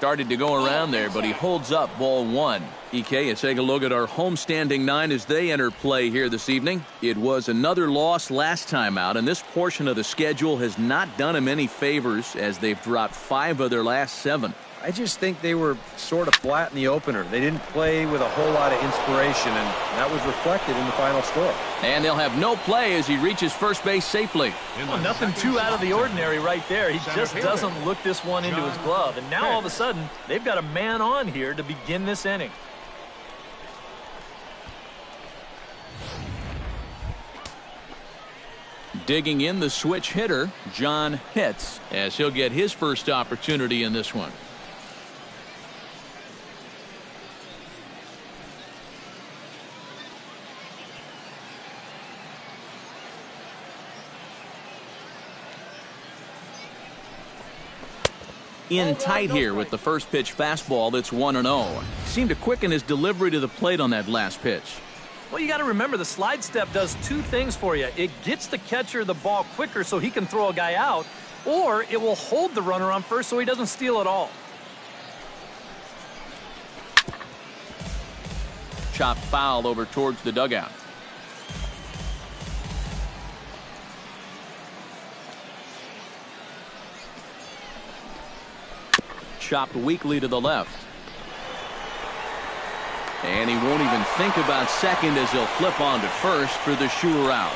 started to go around there, but he holds up ball one. EK, let's take a look at our homestanding nine as they enter play here this evening. It was another loss last time out, and this portion of the schedule has not done them any favors as they've dropped 5 of their last 7. I just think they were sort of flat in the opener. They didn't play with a whole lot of inspiration, and that was reflected in the final score. And they'll have no play as he reaches first base safely. Well, nothing too out of the ordinary right there. He just doesn't look this one into his glove. And now all of a sudden, they've got a man on here to begin this inning. Digging in the switch hitter, John Hitz, as he'll get his first opportunity in this one. In tight here with the first pitch fastball that's 1-0. Seemed to quicken his delivery to the plate on that last pitch. Well, you got to remember the slide step does 2 things for you. It gets the catcher the ball quicker so he can throw a guy out, or it will hold the runner on first so he doesn't steal it all. Chopped foul over towards the dugout. Chopped weakly to the left. And he won't even think about second as he'll flip on to first for the sure out.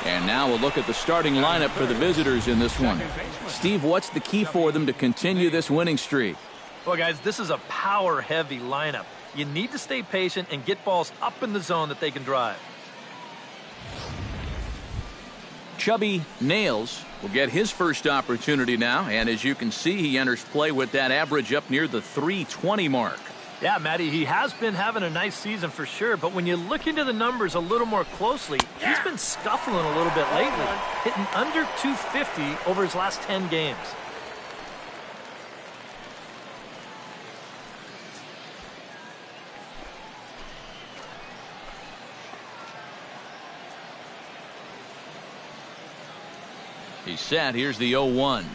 And now we'll look at the starting lineup for the visitors in this one. Steve, what's the key for them to continue this winning streak? Well, guys, this is a power-heavy lineup. You need to stay patient and get balls up in the zone that they can drive. Chubby Nails will get his first opportunity now, and as you can see, he enters play with that average up near the 320 mark. Yeah, Matty, he has been having a nice season for sure, but when you look into the numbers a little more closely, he's been scuffling a little bit lately, hitting under 250 over his last 10 games. He's set. Here's the 0-1.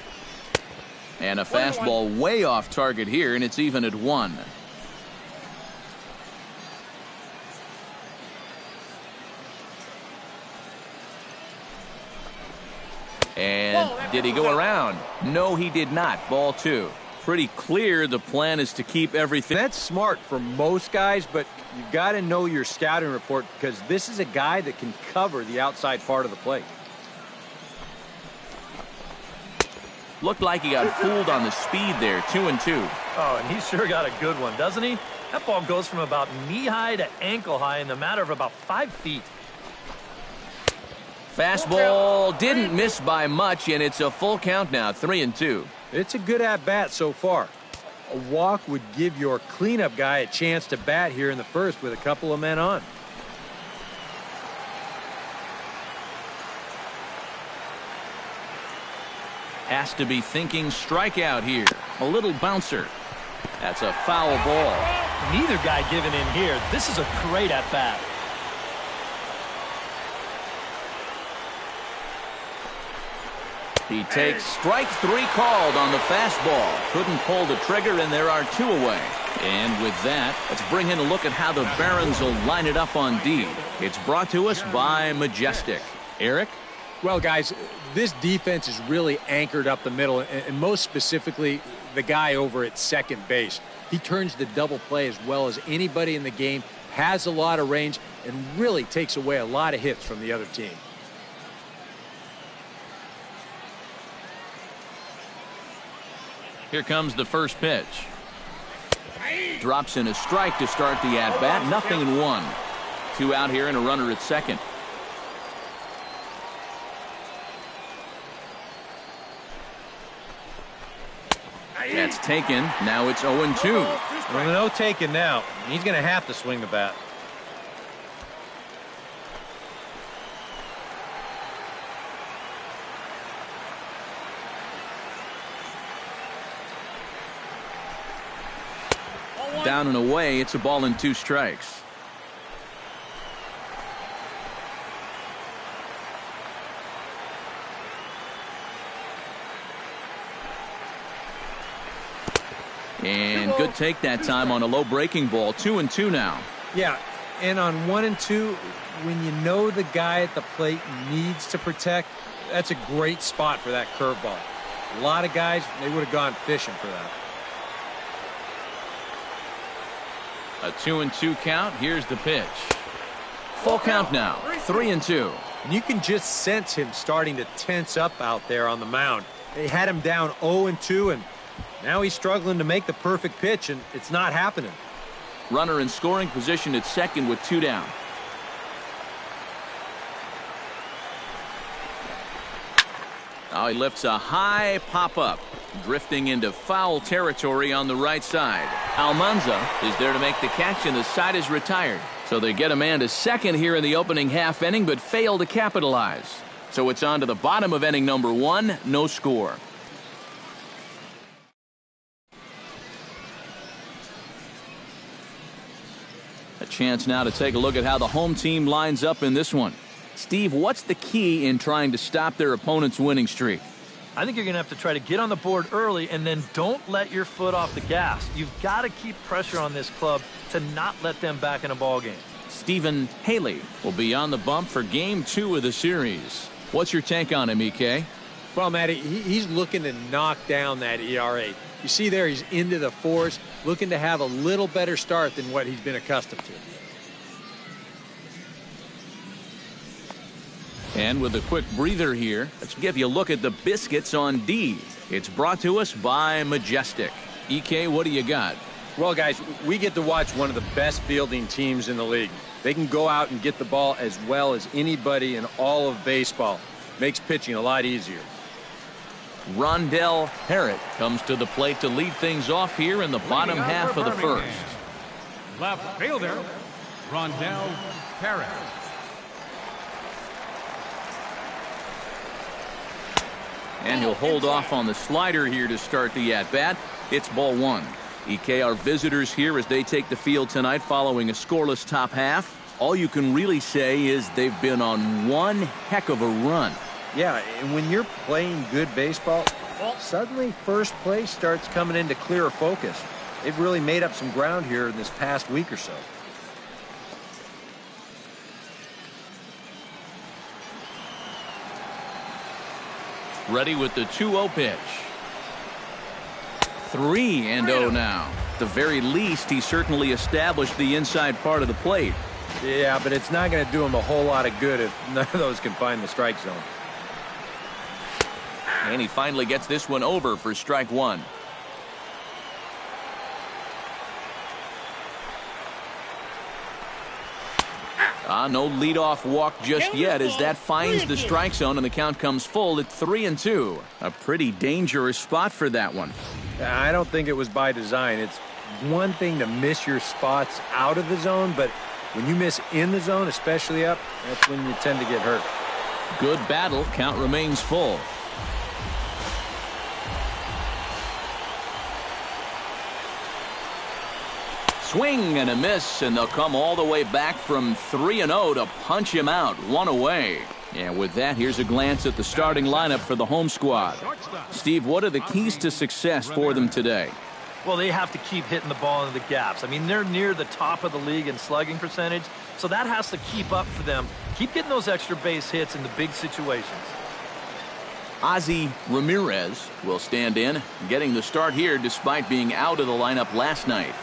And a fastball way off target here, and it's even at 1. And did he go around? No, he did not. Ball 2. Pretty clear the plan is to keep everything. That's smart for most guys, but you've got to know your scouting report because this is a guy that can cover the outside part of the plate. Looked like he got fooled on the speed there. 2-2. Oh, and he sure got a good one, doesn't he? That ball goes from about knee-high to ankle-high in the matter of about 5 feet. Fastball didn't miss by much, and it's a full count now. 3-2. It's a good at-bat so far. A walk would give your cleanup guy a chance to bat here in the first with a couple of men on. Has to be thinking strikeout here. A little bouncer. That's a foul ball. Neither guy giving in here. This is a great at-bat. He takes strike 3 called on the fastball. Couldn't pull the trigger, and there are 2 away. And with that, let's bring in a look at how the Barons will line it up on D. It's brought to us by Majestic. Eric? Well, guys, this defense is really anchored up the middle, and most specifically, the guy over at second base. He turns the double play as well as anybody in the game, has a lot of range, and really takes away a lot of hits from the other team. Here comes the first pitch. Drops in a strike to start the at-bat. 0-1. 2 out here and a runner at second. That's taken. Now it's 0-2. Well, no taken now. He's going to have to swing the bat. Down and away. It's a ball and 2 strikes. And good take that time on a low breaking ball. 2-2 now. Yeah, and on 1-2, when you know the guy at the plate needs to protect, that's a great spot for that curveball. A lot of guys, they would have gone fishing for that. A 2-2 count. Here's the pitch. Full count now. 3-2. And you can just sense him starting to tense up out there on the mound. They had him down 0-2, and now he's struggling to make the perfect pitch, and it's not happening. Runner in scoring position at second with 2 down. Now he lifts a high pop-up, drifting into foul territory on the right side. Almanza is there to make the catch, and the side is retired. So they get a man to second here in the opening half inning, but fail to capitalize. So it's on to the bottom of inning number 1, no score. A chance now to take a look at how the home team lines up in this one. Steve, what's the key in trying to stop their opponent's winning streak? I think you're going to have to try to get on the board early and then don't let your foot off the gas. You've got to keep pressure on this club to not let them back in a ball game. Stephen Haley will be on the bump for game 2 of the series. What's your take on him, EK? Well, Matty, he's looking to knock down that ERA. You see there, he's into the 4s, looking to have a little better start than what he's been accustomed to. And with a quick breather here, let's give you a look at the Biscuits on D. It's brought to us by Majestic. EK, what do you got? Well, guys, we get to watch one of the best fielding teams in the league. They can go out and get the ball as well as anybody in all of baseball. Makes pitching a lot easier. Rondell Parrott comes to the plate to lead things off here in the bottom half of the first. Left fielder, Rondell Parrott. And he'll hold off on the slider here to start the at-bat. It's ball 1. EK, our visitors here as they take the field tonight following a scoreless top half. All you can really say is they've been on one heck of a run. Yeah, and when you're playing good baseball, suddenly first place starts coming into clearer focus. They've really made up some ground here in this past week or so. Ready with the 2-0 pitch. 3-0 now. At the very least, he certainly established the inside part of the plate. Yeah, but it's not going to do him a whole lot of good if none of those can find the strike zone. And he finally gets this one over for strike 1. No leadoff walk just yet as that finds the strike zone and the count comes full at 3-2. A pretty dangerous spot for that one. I don't think it was by design. It's one thing to miss your spots out of the zone, but when you miss in the zone, especially up, that's when you tend to get hurt. Good battle. Count remains full. Swing and a miss, and they'll come all the way back from 3-0 to punch him out. 1 away. And with that, here's a glance at the starting lineup for the home squad. Steve, what are the keys to success for them today? Well, they have to keep hitting the ball into the gaps. I mean, they're near the top of the league in slugging percentage, so that has to keep up for them. Keep getting those extra base hits in the big situations. Ozzie Ramirez will stand in, getting the start here despite being out of the lineup last night.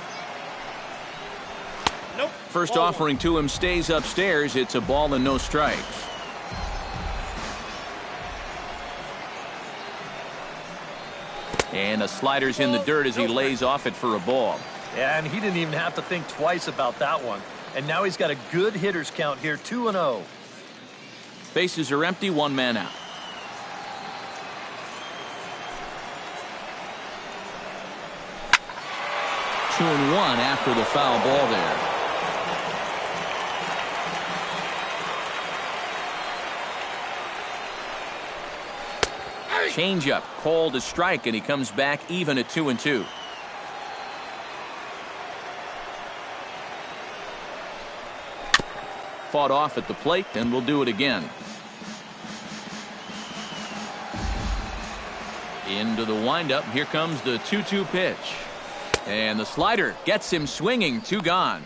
First offering to him stays upstairs. It's a ball and no strikes. And a slider's in the dirt as he lays off it for a ball. Yeah, and he didn't even have to think twice about that one. And now he's got a good hitters count here, 2-0. Bases are empty, 1 man out. Two and 1 after the foul ball there. Changeup called a strike, and he comes back even at 2-2. Fought off at the plate, and we'll do it again. Into the windup. Here comes the 2-2 pitch. And the slider gets him swinging. 2 gone.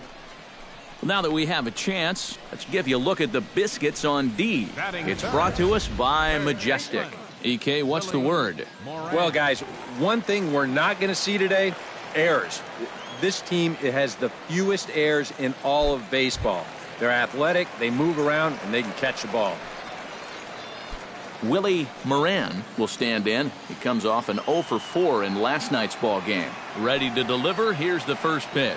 Now that we have a chance, let's give you a look at the Biscuits on D. It's brought to us by Majestic. EK, what's the word? Well, guys, one thing we're not going to see today, errors. This team has the fewest errors in all of baseball. They're athletic, they move around, and they can catch the ball. Willie Moran will stand in. He comes off an 0 for 4 in last night's ball game. Ready to deliver. Here's the first pitch.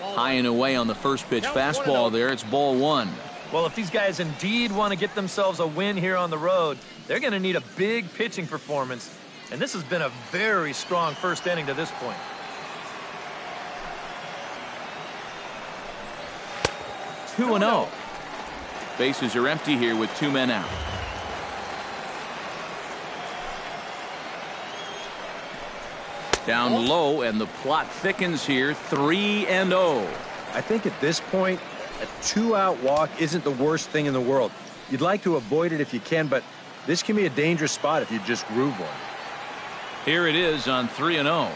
High and away on the first pitch fastball there. It's ball 1. Well, if these guys indeed want to get themselves a win here on the road, they're going to need a big pitching performance. And this has been a very strong first inning to this point. Two 2-0. Bases are empty here with 2 men out. Down low, and the plot thickens here. 3-0. I think at this point, a 2-out walk isn't the worst thing in the world. You'd like to avoid it if you can, but this can be a dangerous spot if you just groove one. Here it is on 3-0.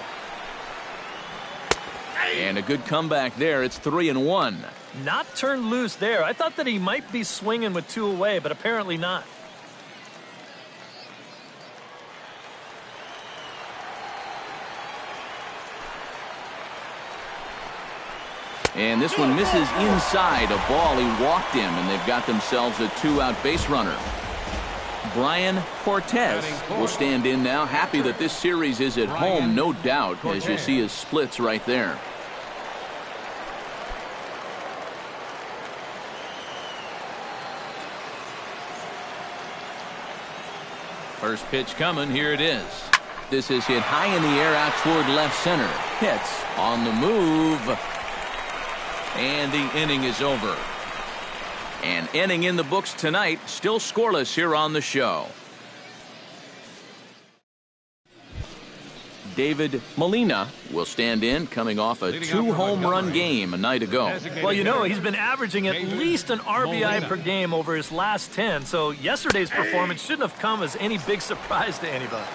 And a good comeback there. It's 3-1. Not turned loose there. I thought that he might be swinging with 2 away, but apparently not. And this one misses inside. A ball. He walked him, and they've got themselves a 2-out base runner. Brian Cortez will stand in now. Happy that this series is at home, no doubt, as you see his splits right there. First pitch coming. Here it is. This is hit high in the air out toward left center. Hits on the move. And the inning is over. An inning in the books tonight. Still scoreless here on the show. David Molina will stand in, coming off a 2-home-run game a night ago. Well, you know, he's been averaging at least an RBI per game over his last 10, so yesterday's performance shouldn't have come as any big surprise to anybody.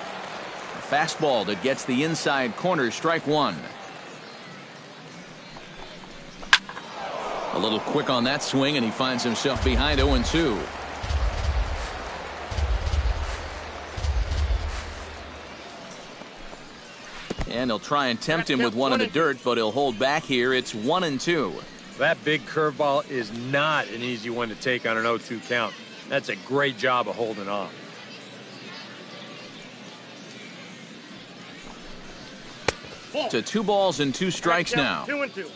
A fastball that gets the inside corner. Strike 1. A little quick on that swing, and he finds himself behind 0-2. And he'll try and tempt him with one in the dirt, but he'll hold back here. It's 1-2. That big curveball is not an easy one to take on an 0-2 count. That's a great job of holding off. To 2 balls and 2 strikes now. 2-2.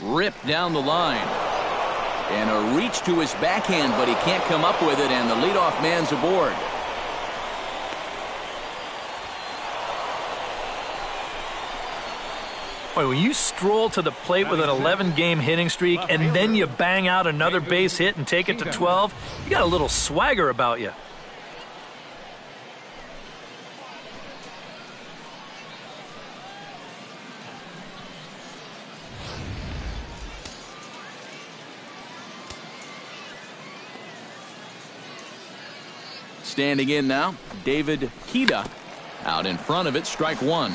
Ripped down the line. And a reach to his backhand, but he can't come up with it, and the leadoff man's aboard. Boy, when you stroll to the plate with an 11-game hitting streak and then you bang out another base hit and take it to 12, you got a little swagger about you. Standing in now, David Kida. Out in front of it, strike 1.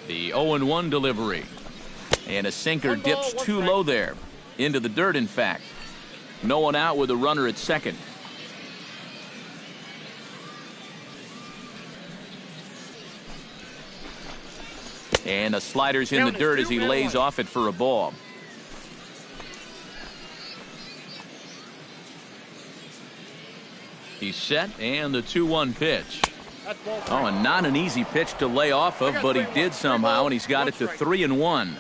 The 0-1 delivery. And a sinker dips too low there. Into the dirt, in fact. No one out with a runner at second. And a slider's in the dirt as he lays off it for a ball. He's set, and the 2-1 pitch. Oh, and not an easy pitch to lay off of, but he did somehow, and he's got it to 3-1.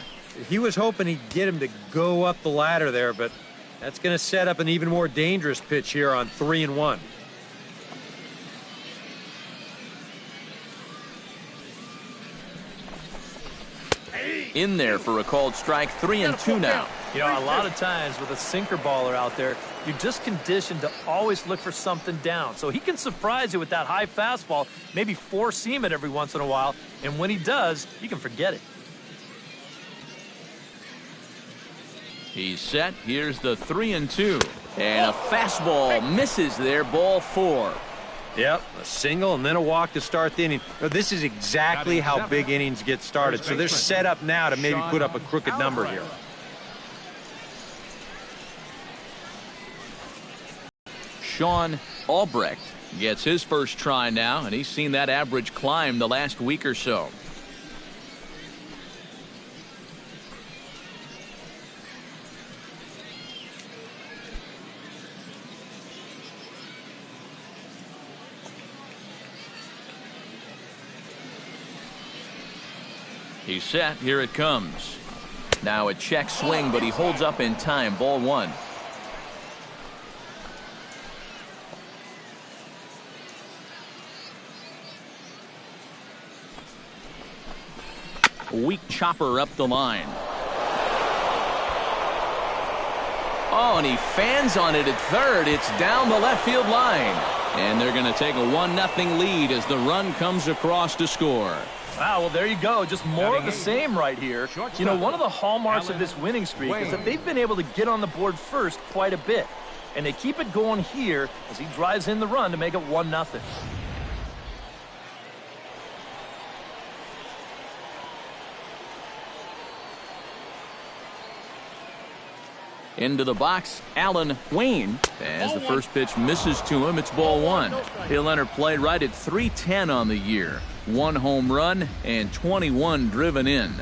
He was hoping he'd get him to go up the ladder there, but that's going to set up an even more dangerous pitch here on 3-1. In there for a called strike. 3-2 now. You know, a lot of times with a sinker baller out there, you're just conditioned to always look for something down. So he can surprise you with that high fastball, maybe four-seam it every once in a while, and when he does, you can forget it. He's set. Here's the 3-2. And a fastball misses there, ball 4. Yep, a single and then a walk to start the inning. Now, this is exactly how big innings get started. So they're set up now to maybe put up a crooked number here. Sean Albrecht gets his first try now, and he's seen that average climb the last week or so. He's set. Here it comes. Now a check swing, but he holds up in time. Ball 1. A weak chopper up the line. Oh, and he fans on it at third. It's down the left field line. And they're going to take a 1-0 lead as the run comes across to score. Wow, well, there you go. Just more of the same right here. You know, one of the hallmarks of this winning streak is that they've been able to get on the board first quite a bit. And they keep it going here as he drives in the run to make it 1-0. Into the box, Alan Wayne. As the first pitch misses to him, it's ball 1. He'll enter play right at .310 on the year. 1 home run and 21 driven in.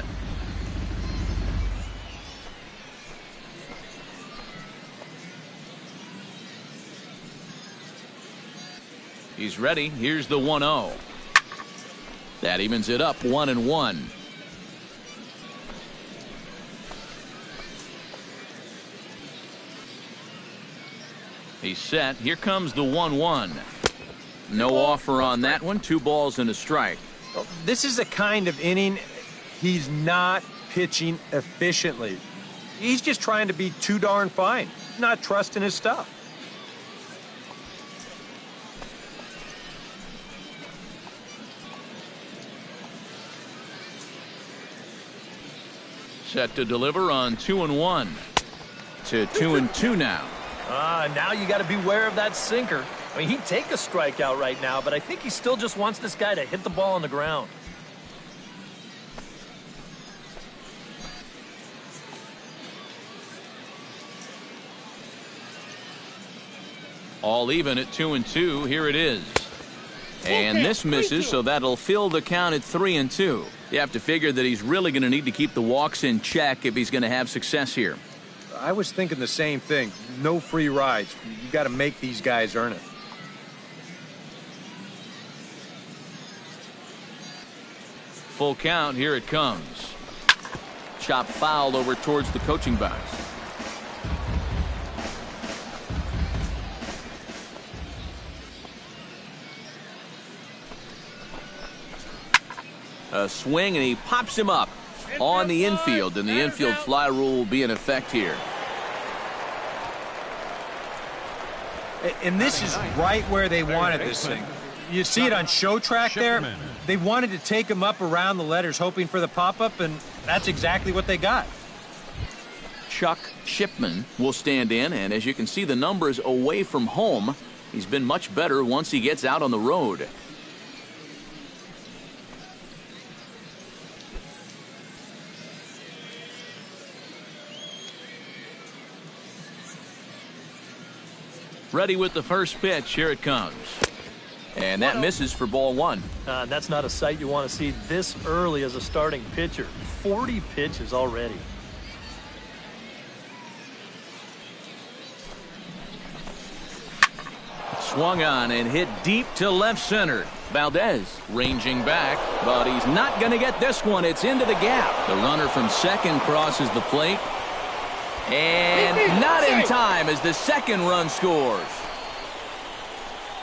He's ready. Here's the 1-0. That evens it up 1-1. He's set. Here comes the 1-1. No offer on that one. 2 balls and a strike. This is a kind of inning he's not pitching efficiently. He's just trying to be too darn fine, not trusting his stuff. Set to deliver on 2-1 to 2-2 now. Now you got to beware of that sinker. I mean, he'd take a strikeout right now, but I think he still just wants this guy to hit the ball on the ground. All even at 2-2. Here it is. And this misses, so that'll fill the count at 3-2. You have to figure that he's really going to need to keep the walks in check if he's going to have success here. I was thinking the same thing. No free rides. You got to make these guys earn it. Full count. Here it comes. Chop foul over towards the coaching box. A swing, and he pops him up on the infield, and the infield fly rule will be in effect here. And this is right where they wanted this thing. You see it on show track there? They wanted to take him up around the letters, hoping for the pop-up, and that's exactly what they got. Chuck Shipman will stand in, and as you can see, the numbers away from home, he's been much better once he gets out on the road. Ready with the first pitch. Here it comes. And that misses for ball 1. That's not a sight you want to see this early as a starting pitcher. 40 pitches already. Swung on and hit deep to left center. Valdez ranging back, but he's not going to get this one. It's into the gap. The runner from second crosses the plate. And not in time as the second run scores.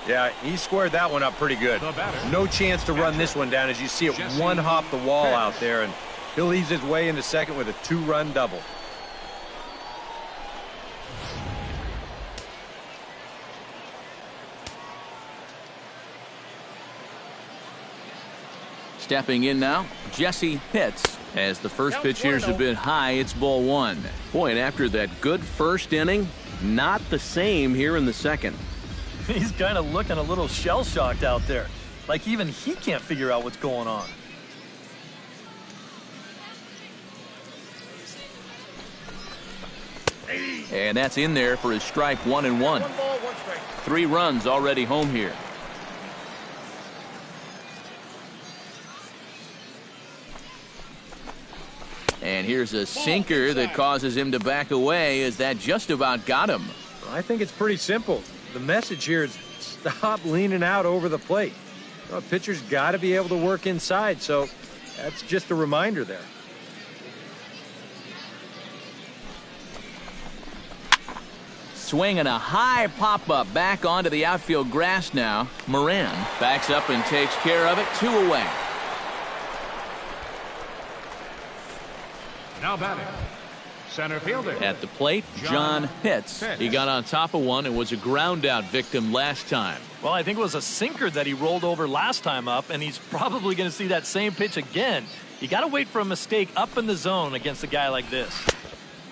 Yeah, he squared that one up pretty good. No chance to run this one down as you see it one hop the wall out there, and he'll ease his way into second with a 2-run double. Stepping in now, Jesse Pitts. As the first pitch here's a bit high, it's ball one. Boy, and after that good first inning, not the same here in the second. He's kind of looking a little shell-shocked out there. Like even he can't figure out what's going on. And that's in there for his strike 1-1. 1 ball, 1 strike. 3 runs already home here. And here's a sinker that causes him to back away as that just about got him. I think it's pretty simple. The message here is stop leaning out over the plate. A pitcher's got to be able to work inside, so that's just a reminder there. Swinging a high pop-up back onto the outfield grass now. Moran backs up and takes care of it. 2 away. Now batting, center fielder. At the plate, John Pitts. He got on top of one and was a ground-out victim last time. Well, I think it was a sinker that he rolled over last time up, and he's probably going to see that same pitch again. You got to wait for a mistake up in the zone against a guy like this.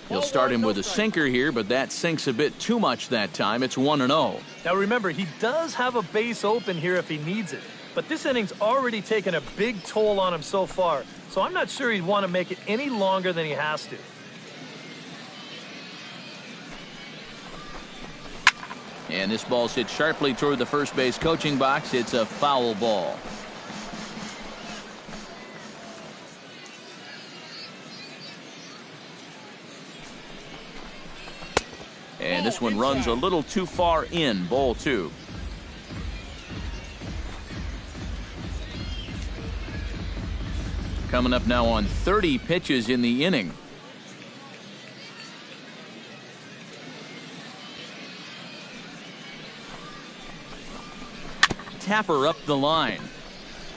He'll start him with a sinker here, but that sinks a bit too much that time. It's 1-0. Now remember, he does have a base open here if he needs it. But this inning's already taken a big toll on him so far, so I'm not sure he'd want to make it any longer than he has to. And this ball's hit sharply toward the first base coaching box. It's a foul ball. And this one runs a little too far in, ball 2. Coming up now on 30 pitches in the inning. Tapper up the line.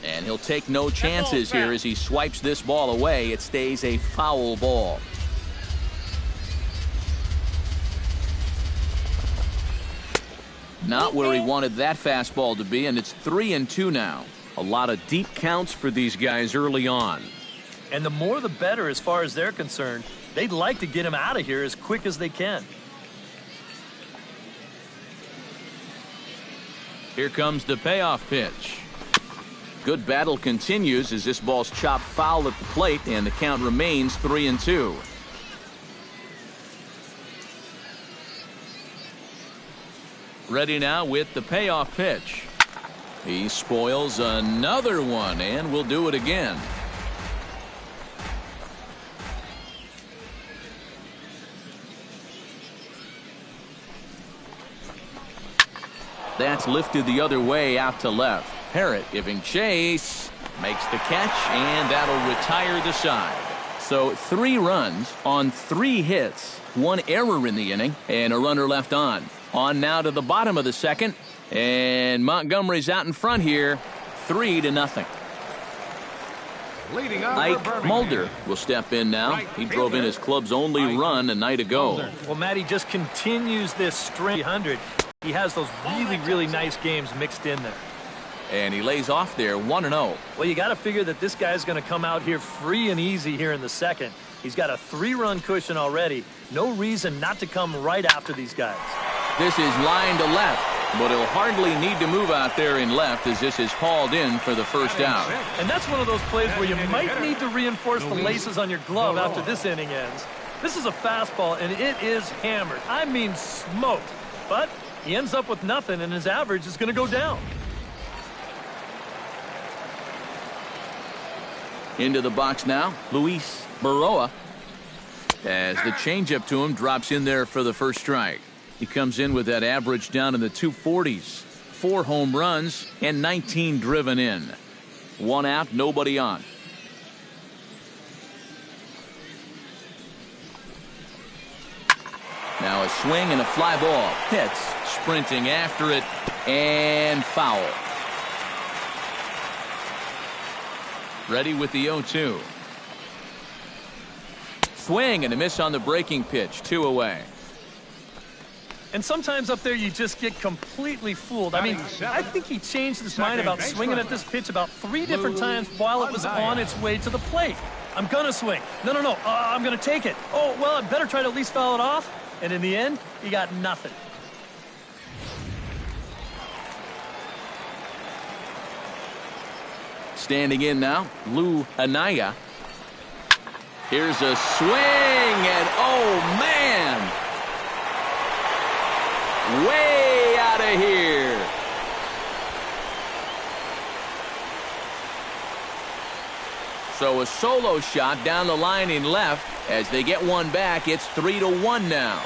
And he'll take no chances here as he swipes this ball away. It stays a foul ball. Not where he wanted that fastball to be, and it's 3-2 now. A lot of deep counts for these guys early on. And the more the better as far as they're concerned. They'd like to get him out of here as quick as they can. Here comes the payoff pitch. Good battle continues as this ball's chopped foul at the plate, and the count remains 3-2. Ready now with the payoff pitch. He spoils another one, and will do it again. That's lifted the other way out to left. Parrott giving chase, makes the catch, and that'll retire the side. So 3 runs on 3 hits, 1 error in the inning, and a runner left on. On now to the bottom of the second, and Montgomery's out in front here, 3-0. Ike Mulder will step in now. He drove in his club's only run a night ago. Well, Matty just continues this string 100. He has those really, really nice games mixed in there. And he lays off there, 1-0. Well, you got to figure that this guy's going to come out here free and easy here in the second. He's got a 3-run cushion already. No reason not to come right after these guys. This is line to left, but he'll hardly need to move out there in left as this is hauled in for the first out. And that's one of those plays where you might need to reinforce the laces on your glove after this inning ends. This is a fastball, and it is hammered. I mean smoked. But he ends up with nothing, and his average is going to go down. Into the box now, Luis Baroa. As the changeup to him drops in there for the first strike. He comes in with that average down in the 240s. 4 home runs and 19 driven in. 1 out, nobody on. Now a swing and a fly ball. Pitts sprinting after it and foul. Ready with the 0-2. Swing and a miss on the breaking pitch. 2 away. And sometimes up there you just get completely fooled. I mean, I think he changed his mind about swinging at this pitch about 3 different times while it was on its way to the plate. I'm going to swing. No, I'm going to take it. Oh, well, I better try to at least foul it off. And in the end, he got nothing. Standing in now, Lou Anaya. Here's a swing, and oh, man! Way out of here. So a solo shot down the line in left. As they get one back, it's 3-1 now.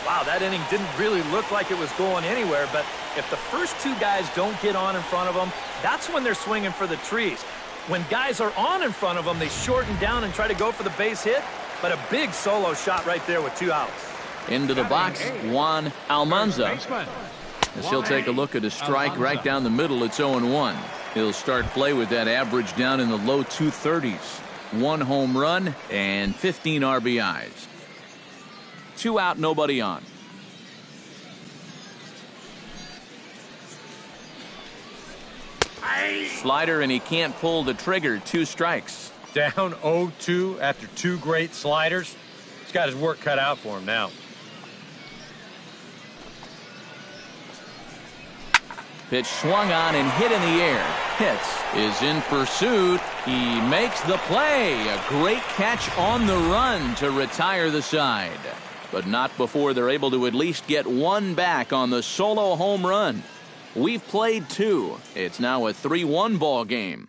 Wow, that inning didn't really look like it was going anywhere, but if the first 2 guys don't get on in front of them, that's when they're swinging for the trees. When guys are on in front of them, they shorten down and try to go for the base hit, but a big solo shot right there with 2 outs. Into the box, Juan Almanza. As he'll take a look at a strike right down the middle, it's 0-1. He'll start play with that average down in the low 230s. 1 home run and 15 RBIs. 2 out, nobody on. Slider, and he can't pull the trigger. 2 strikes. Down 0-2 after 2 great sliders. He's got his work cut out for him now. Pitch swung on and hit in the air. Pitts is in pursuit. He makes the play. A great catch on the run to retire the side. But not before they're able to at least get 1 back on the solo home run. We've played 2. It's now a 3-1 ball game.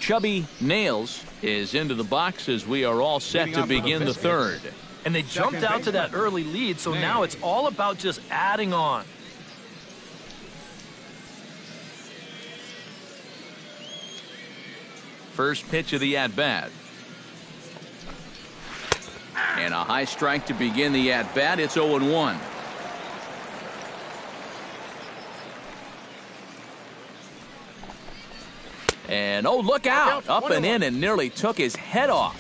Chubby Nails is into the box as we are all set to begin the 3rd. And they jumped out to that early lead, so now it's all about just adding on. First pitch of the at-bat. And a high strike to begin the at-bat. It's 0-1. And, oh, look out. Up and in and nearly took his head off.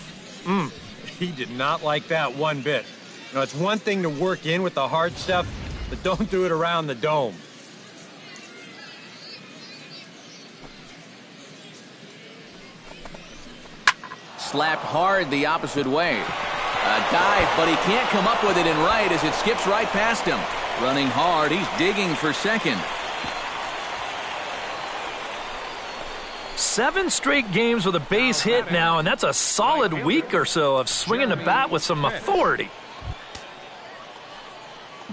He did not like that one bit. You know, it's one thing to work in with the hard stuff, but don't do it around the dome. Slapped hard the opposite way. A dive, but he can't come up with it in right as it skips right past him. Running hard, he's digging for second. 7 straight games with a base hit now, and that's a solid week or so of swinging the bat with some authority.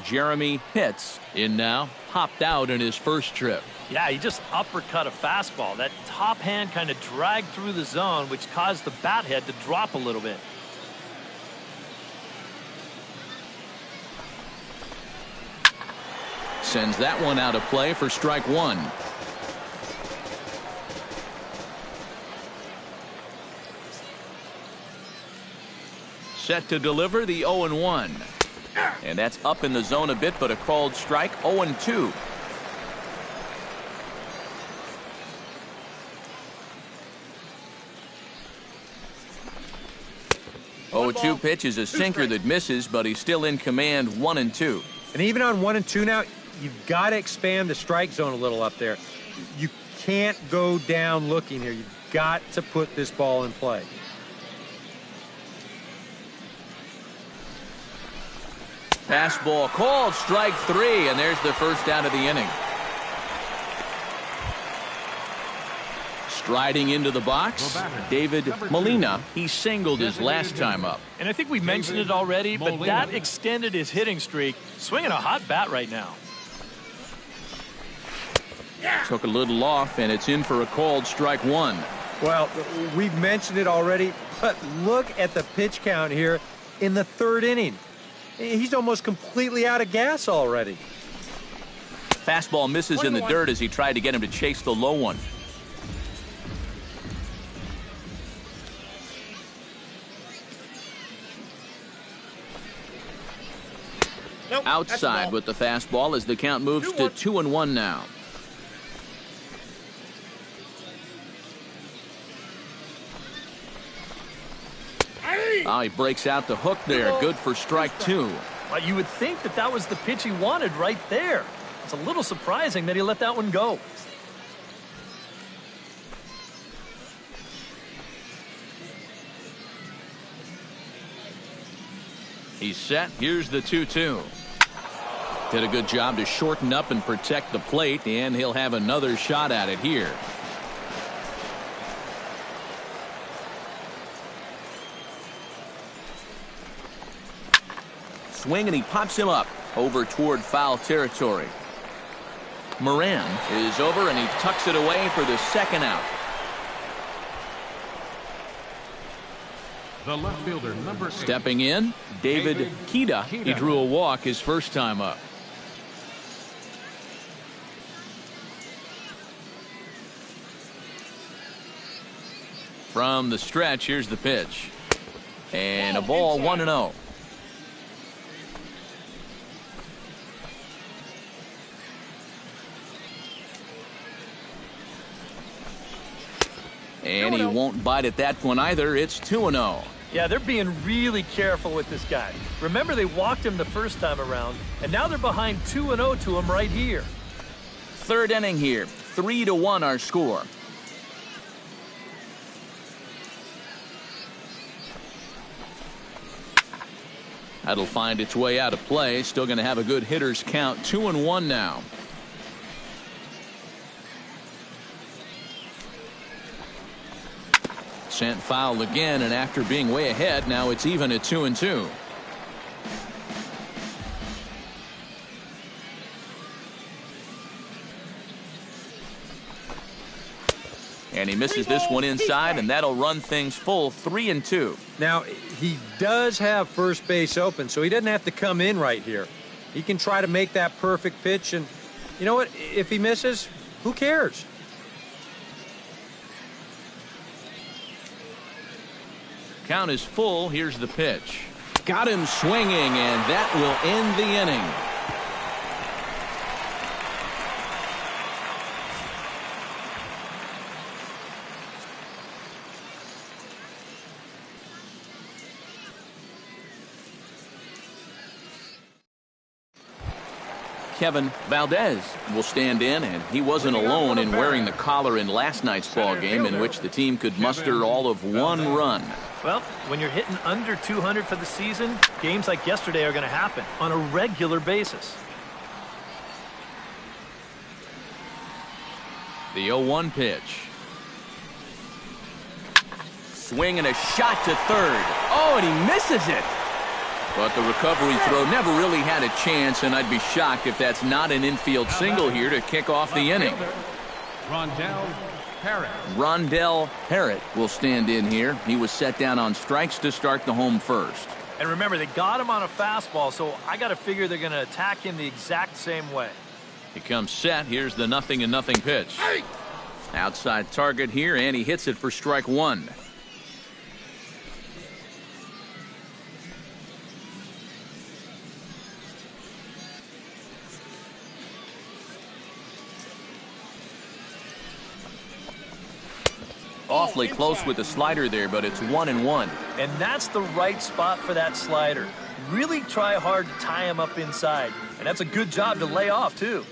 Jeremy Pitts in now, popped out in his first trip. Yeah, he just uppercut a fastball. That top hand kind of dragged through the zone, which caused the bat head to drop a little bit. Sends that one out of play for strike 1. Set to deliver the 0-1. And that's up in the zone a bit, but a called strike. 0-2. 0-2 pitch is a sinker that misses, but he's still in command. 1-2. And even on 1-2 now, you've got to expand the strike zone a little up there. You can't go down looking here. You've got to put this ball in play. Fastball called, strike 3, and there's the first out of the inning. Striding into the box, David Molina. He singled his last time up. And I think we mentioned it already, but that extended his hitting streak. Swinging a hot bat right now. Took a little off, and it's in for a called strike 1. Well, we've mentioned it already, but look at the pitch count here in the 3rd inning. He's almost completely out of gas already. Fastball misses in the dirt as he tried to get him to chase the low one. Nope, outside with the fastball as the count moves to 2-1 now. Oh, he breaks out the hook there. Good for strike 2. Well, you would think that that was the pitch he wanted right there. It's a little surprising that he let that one go. He's set. Here's the 2-2. Did a good job to shorten up and protect the plate, and he'll have another shot at it here. Swing, and he pops him up over toward foul territory. Moran is over, and he tucks it away for the second out. The left fielder, number 8. Stepping in, David Kida. He drew a walk his first time up. From the stretch, here's the pitch. And a ball, 1-0. And he won't bite at that one either. It's 2-0. Yeah, they're being really careful with this guy. Remember, they walked him the first time around, and now they're behind 2-0 to him right here. Third inning here. 3-1 our score. That'll find its way out of play. Still going to have a good hitter's count. 2-1 now. Sent foul again, and after being way ahead, now it's even at 2-2. And he misses this one inside, and that'll run things full 3-2. Now, he does have first base open, so he doesn't have to come in right here. He can try to make that perfect pitch, and you know what? If he misses, who cares? Count is full. Here's the pitch. Got him swinging, and that will end the inning. Kevin Valdez will stand in, and he wasn't alone in wearing the collar in last night's ball game, in which the team could muster all of 1 run. Well, when you're hitting under 200 for the season, games like yesterday are going to happen on a regular basis. The 0-1 pitch. Swing and a shot to third. Oh, and he misses it. But the recovery throw never really had a chance, and I'd be shocked if that's not an infield single here to kick off the inning. Rondell Parrott will stand in here. He was set down on strikes to start the home first. And remember, they got him on a fastball, so I got to figure they're going to attack him the exact same way. He comes set. Here's the 0-0 pitch. Outside target here, and he hits it for strike 1. Awfully close with the slider there, but it's 1-1. And that's the right spot for that slider. Really try hard to tie him up inside. And that's a good job to lay off, too.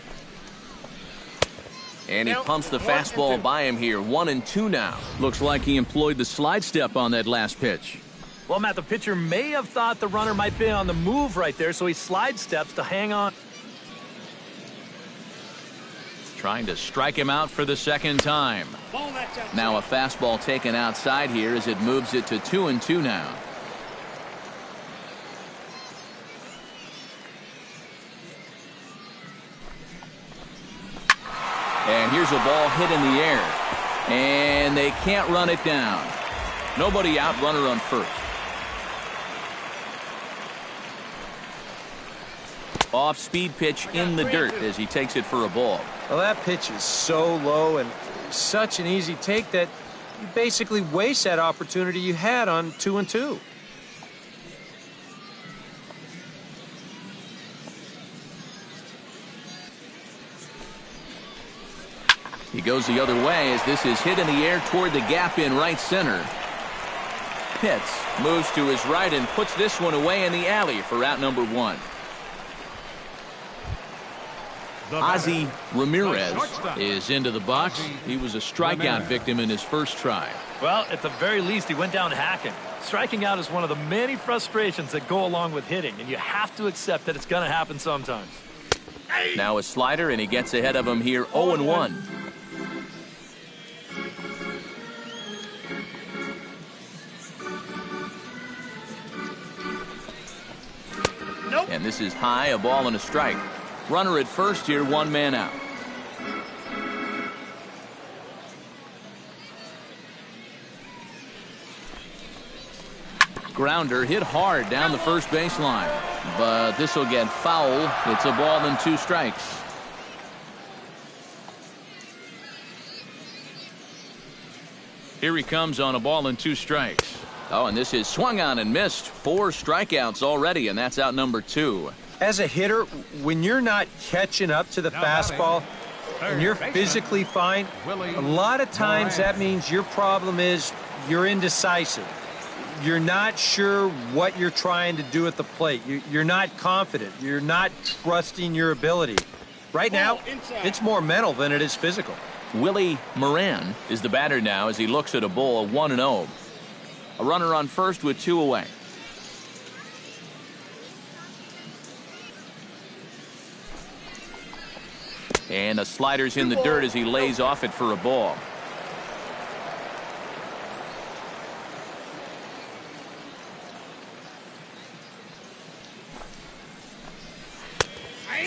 And he pumps the fastball by him here. 1-2 now. Looks like he employed the slide step on that last pitch. Well, Matt, the pitcher may have thought the runner might be on the move right there, so he slide steps to hang on. Trying to strike him out for the second time. Now a fastball taken outside here as it moves it to 2-2 now. And here's a ball hit in the air. And they can't run it down. Nobody out, runner on first. Off-speed pitch in the dirt as he takes it for a ball. Well, that pitch is so low and such an easy take that you basically waste that opportunity you had on 2-2. He goes the other way as this is hit in the air toward the gap in right center. Pitts moves to his right and puts this one away in the alley for out number 1. Ozzie Ramirez is into the box. He was a strikeout victim in his first try. Well, at the very least, he went down hacking. Striking out is one of the many frustrations that go along with hitting, and you have to accept that it's going to happen sometimes. Now a slider, and he gets ahead of him here 0-1. Nope. And this is high, a ball and a strike. Runner at first here, 1 man out. Grounder hit hard down the first baseline, but this will get foul. It's a ball and 2 strikes. Here he comes on a ball and 2 strikes. Oh, and this is swung on and missed. 4 strikeouts already, and that's out number 2. As a hitter, when you're not catching up to the fastball and you're physically fine, a lot of times that means your problem is you're indecisive. You're not sure what you're trying to do at the plate. You're not confident. You're not trusting your ability. Right now, it's more mental than it is physical. Willie Moran is the batter now as he looks at a ball, 1-0. A runner on first with 2 away. And the slider's in the dirt as he lays off it for a ball.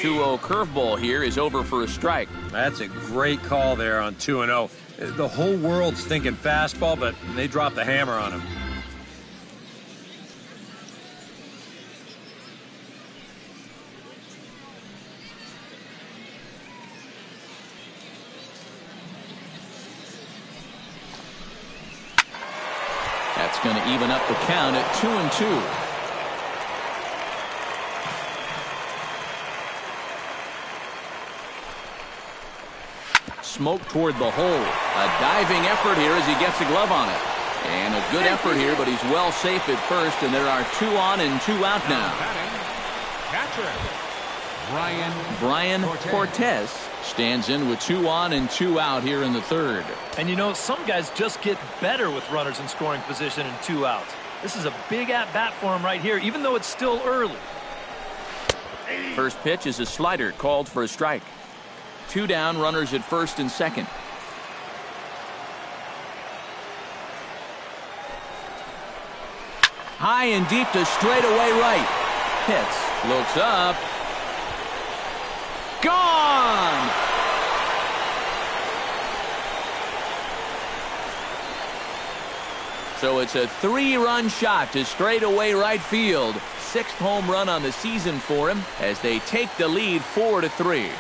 .20 curveball here is over for a strike. That's a great call there on 2-0. The whole world's thinking fastball, but they dropped the hammer on him. That's going to even up the count at 2-2. Smoke toward the hole. A diving effort here as he gets a glove on it. And a good effort here, but he's well safe at first, and there are 2 on and 2 out now. Catcher Brian Cortez stands in with 2 on and 2 out here in the third. And you know, some guys just get better with runners in scoring position and 2 outs. This is a big at-bat for him right here, even though it's still early. First pitch is a slider called for a strike. 2 down, runners at first and second. High and deep to straightaway right. Hits, looks up. Gone! So it's a 3-run shot to straightaway right field. 6th home run on the season for him as they take the lead 4-3.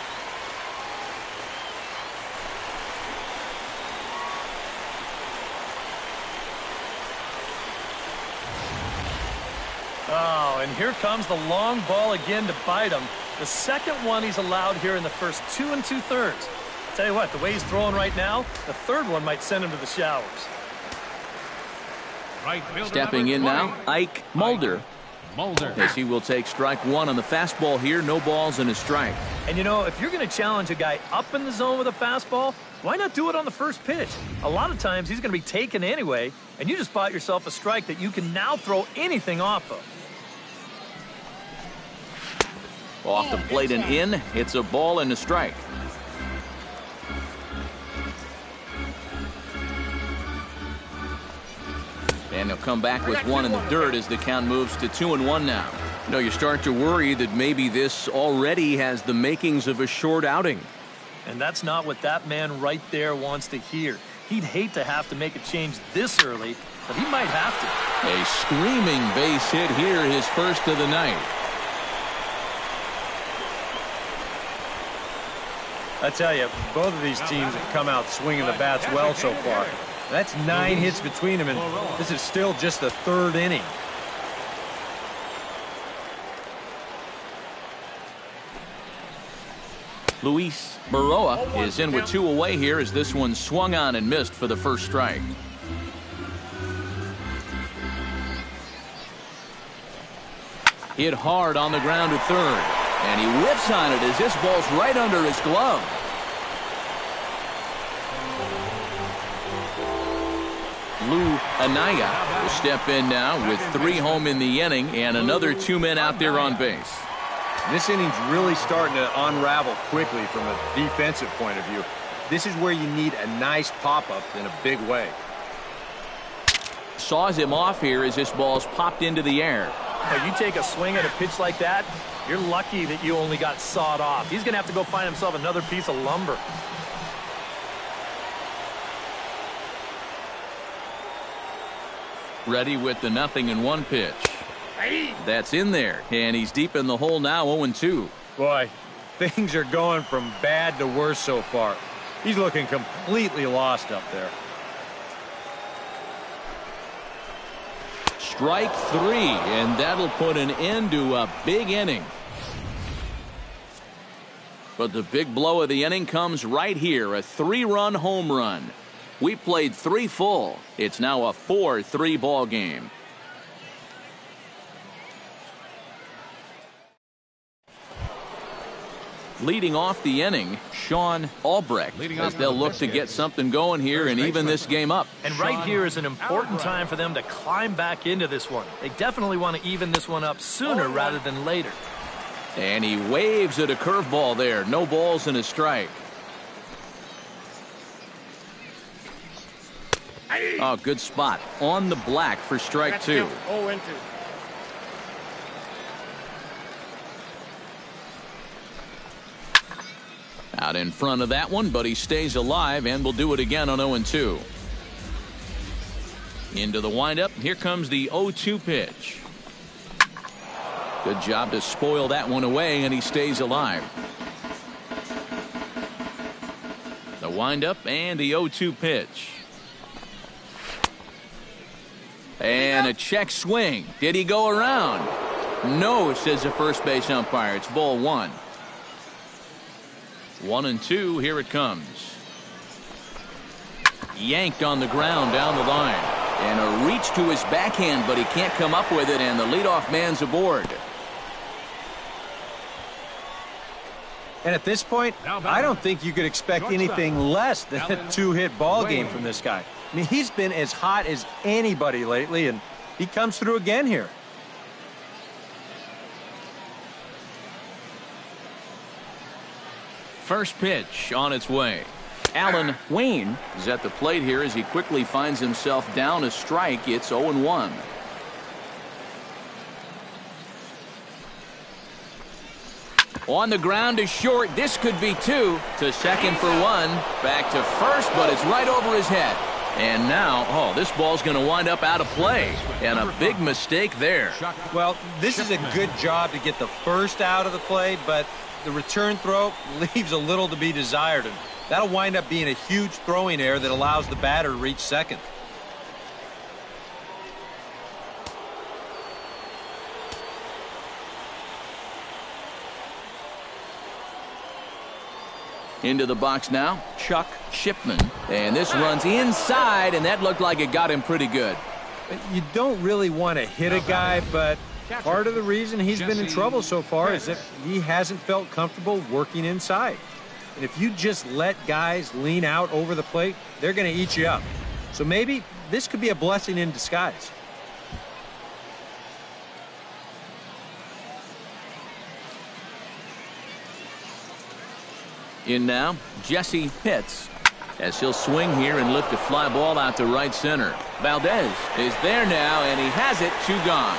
Oh, and here comes the long ball again to bite him. The second one he's allowed here in the first 2 2/3. Tell you what, the way he's throwing right now, the third one might send him to the showers. Stepping in now, Ike Mulder. As he will take strike 1 on the fastball here. No balls and a strike. And you know, if you're going to challenge a guy up in the zone with a fastball, why not do it on the first pitch? A lot of times he's going to be taken anyway, and you just bought yourself a strike that you can now throw anything off of. Off the plate and in. It's a ball and a strike. And he'll come back with 1 in the dirt as the count moves to 2-1 now. You know, you start to worry that maybe this already has the makings of a short outing. And that's not what that man right there wants to hear. He'd hate to have to make a change this early, but he might have to. A screaming base hit here, his first of the night. I tell you, both of these teams have come out swinging the bats well so far. That's 9 hits between them, and this is still just the 3rd inning. Luis Baroa is in with 2 away here as this one swung on and missed for the first strike. Hit hard on the ground to third. And he whips on it as this ball's right under his glove. Lou Anaya will step in now with 3 home in the inning and another 2 men out there on base. This inning's really starting to unravel quickly from a defensive point of view. This is where you need a nice pop-up in a big way. Saws him off here as this ball's popped into the air. Now, you take a swing at a pitch like that, you're lucky that you only got sawed off. He's going to have to go find himself another piece of lumber. Ready with the 0-1 pitch. That's in there, and he's deep in the hole now, 0-2. Boy, things are going from bad to worse so far. He's looking completely lost up there. Strike 3, and that'll put an end to a big inning. But the big blow of the inning comes right here, a 3-run home run. We played 3 full. It's now a 4-3 ball game. Leading off the inning, Sean Albrecht, as they'll look to get something going here and even this game up. And right here is an important time for them to climb back into this one. They definitely want to even this one up sooner rather than later. And he waves at a curveball there. No balls and a strike. Oh, good spot. On the black for strike 2. 0-2. Out in front of that one, but he stays alive and will do it again on 0-2. Into the windup. Here comes the 0-2 pitch. Good job to spoil that one away, and he stays alive. The windup and the 0-2 pitch. And a check swing. Did he go around? No, says the first base umpire. It's ball 1. 1-2. Here it comes. Yanked on the ground down the line. And a reach to his backhand, but he can't come up with it, and the leadoff man's aboard. And at this point, I don't think you could expect anything less than a 2-hit ball game from this guy. I mean, he's been as hot as anybody lately, and he comes through again here. First pitch on its way. Alan Wayne is at the plate here as he quickly finds himself down a strike. It's 0-1. On the ground to short. This could be 2. To second for 1. Back to first, but it's right over his head. And now, this ball's going to wind up out of play. And a big mistake there. Well, this is a good job to get the first out of the play, but the return throw leaves a little to be desired. And that'll wind up being a huge throwing error that allows the batter to reach second. Into the box now, Chuck Shipman. And this runs inside, and that looked like it got him pretty good. You don't really want to hit a guy, but part of the reason he's been in trouble so far is that he hasn't felt comfortable working inside. And if you just let guys lean out over the plate, they're going to eat you up. So maybe this could be a blessing in disguise. In now, Jesse Pitts, as he'll swing here and lift a fly ball out to right center. Valdez is there now, and he has it. 2 gone.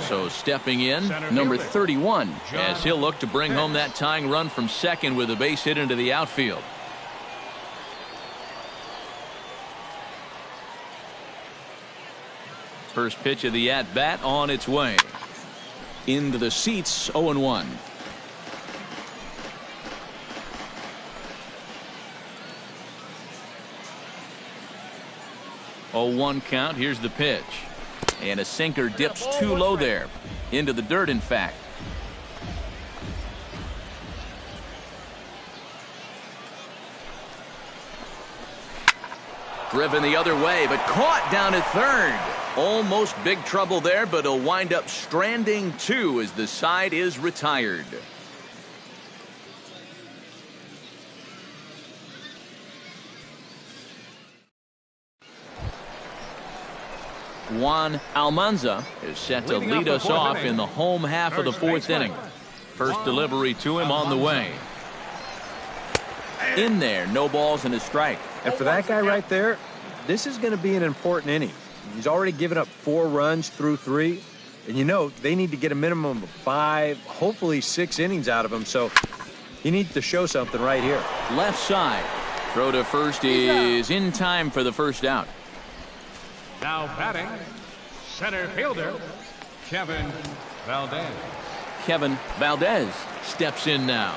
So stepping in, number 31, as he'll look to bring home that tying run from second with a base hit into the outfield. First pitch of the at-bat on its way. Into the seats, 0-1. Oh, 1 count. Here's the pitch. And a sinker dips too low there. Into the dirt, in fact. Driven the other way, but caught down at third. Almost big trouble there, but he'll wind up stranding two as the side is retired. Juan Almanza is set to lead us off in the home half of the fourth inning. First delivery to him on the way. In there, no balls and a strike. And for that guy right there, this is going to be an important inning. He's already given up 4 runs through 3. And you know, they need to get a minimum of 5, hopefully 6 innings out of him. So he needs to show something right here. Left side. Throw to first is in time for the first out. Now batting, center fielder, Kevin Valdez. Kevin Valdez steps in now.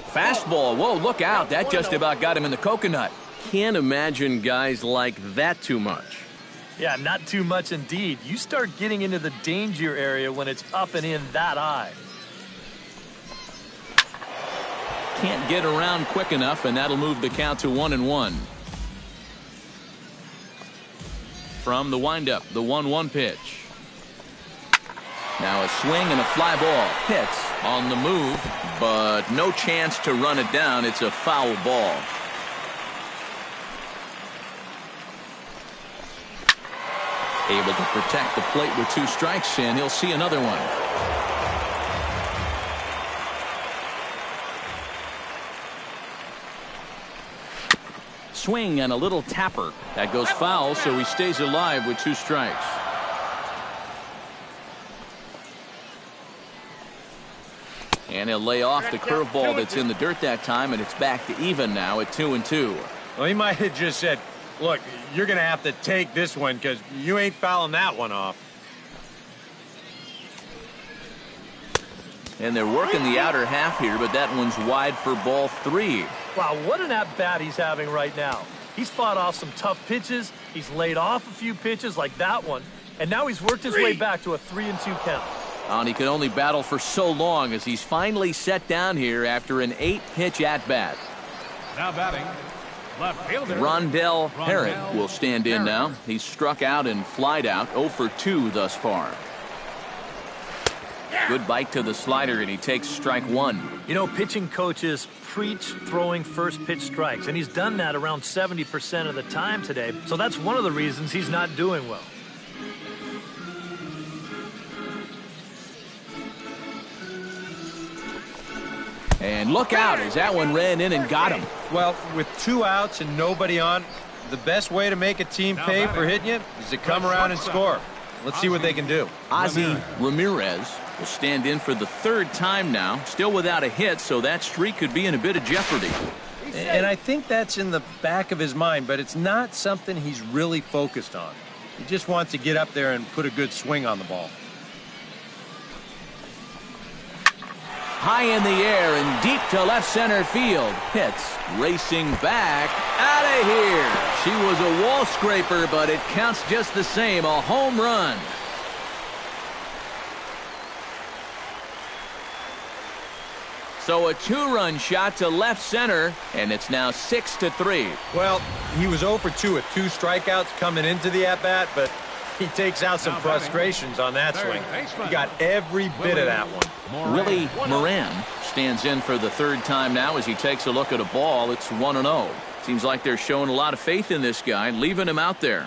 Fastball. Whoa, look out. That just about got him in the coconut. Can't imagine guys like that too much. Yeah, not too much indeed. You start getting into the danger area when it's up and in that high. Can't get around quick enough, and that'll move the count to 1-1. From the windup, the 1-1 pitch. Now a swing and a fly ball. Hits on the move, but no chance to run it down. It's a foul ball. Able to protect the plate with 2 strikes, and he'll see another one. Swing and a little tapper. That goes foul, so he stays alive with 2 strikes. And he'll lay off the curveball that's in the dirt that time, and it's back to even now at 2-2. Well, he might have just said, look, you're going to have to take this one because you ain't fouling that one off. And they're working the outer half here, but that one's wide for ball 3. Wow, what an at-bat he's having right now. He's fought off some tough pitches. He's laid off a few pitches like that one. And now he's worked his way back to a 3-2 count. And he could only battle for so long as he's finally set down here after an 8-pitch at-bat. Now batting, left fielder, Rondell Herod will stand in now. He's struck out and flied out, 0 for 2 thus far. Good bite to the slider, and he takes strike 1. You know, pitching coaches preach throwing first pitch strikes, and he's done that around 70% of the time today. So that's one of the reasons he's not doing well. And look out as that one ran in and got him. Well, with 2 outs and nobody on, the best way to make a team pay for hitting you is to come around and score. Let's see what they can do. Ozzie Ramirez will stand in for the 3rd time now, still without a hit, so that streak could be in a bit of jeopardy. And I think that's in the back of his mind, but it's not something he's really focused on. He just wants to get up there and put a good swing on the ball. High in the air and deep to left center field. Hits racing back out of here. She was a wall scraper, but it counts just the same. A home run. So a 2-run shot to left center, and it's now 6-3. Well, he was 0 for 2 with 2 strikeouts coming into the at-bat, but he takes out some frustrations on that swing. He got every bit of that one. Willie Moran stands in for the 3rd time now as he takes a look at a ball. It's 1-0. Seems like they're showing a lot of faith in this guy, leaving him out there.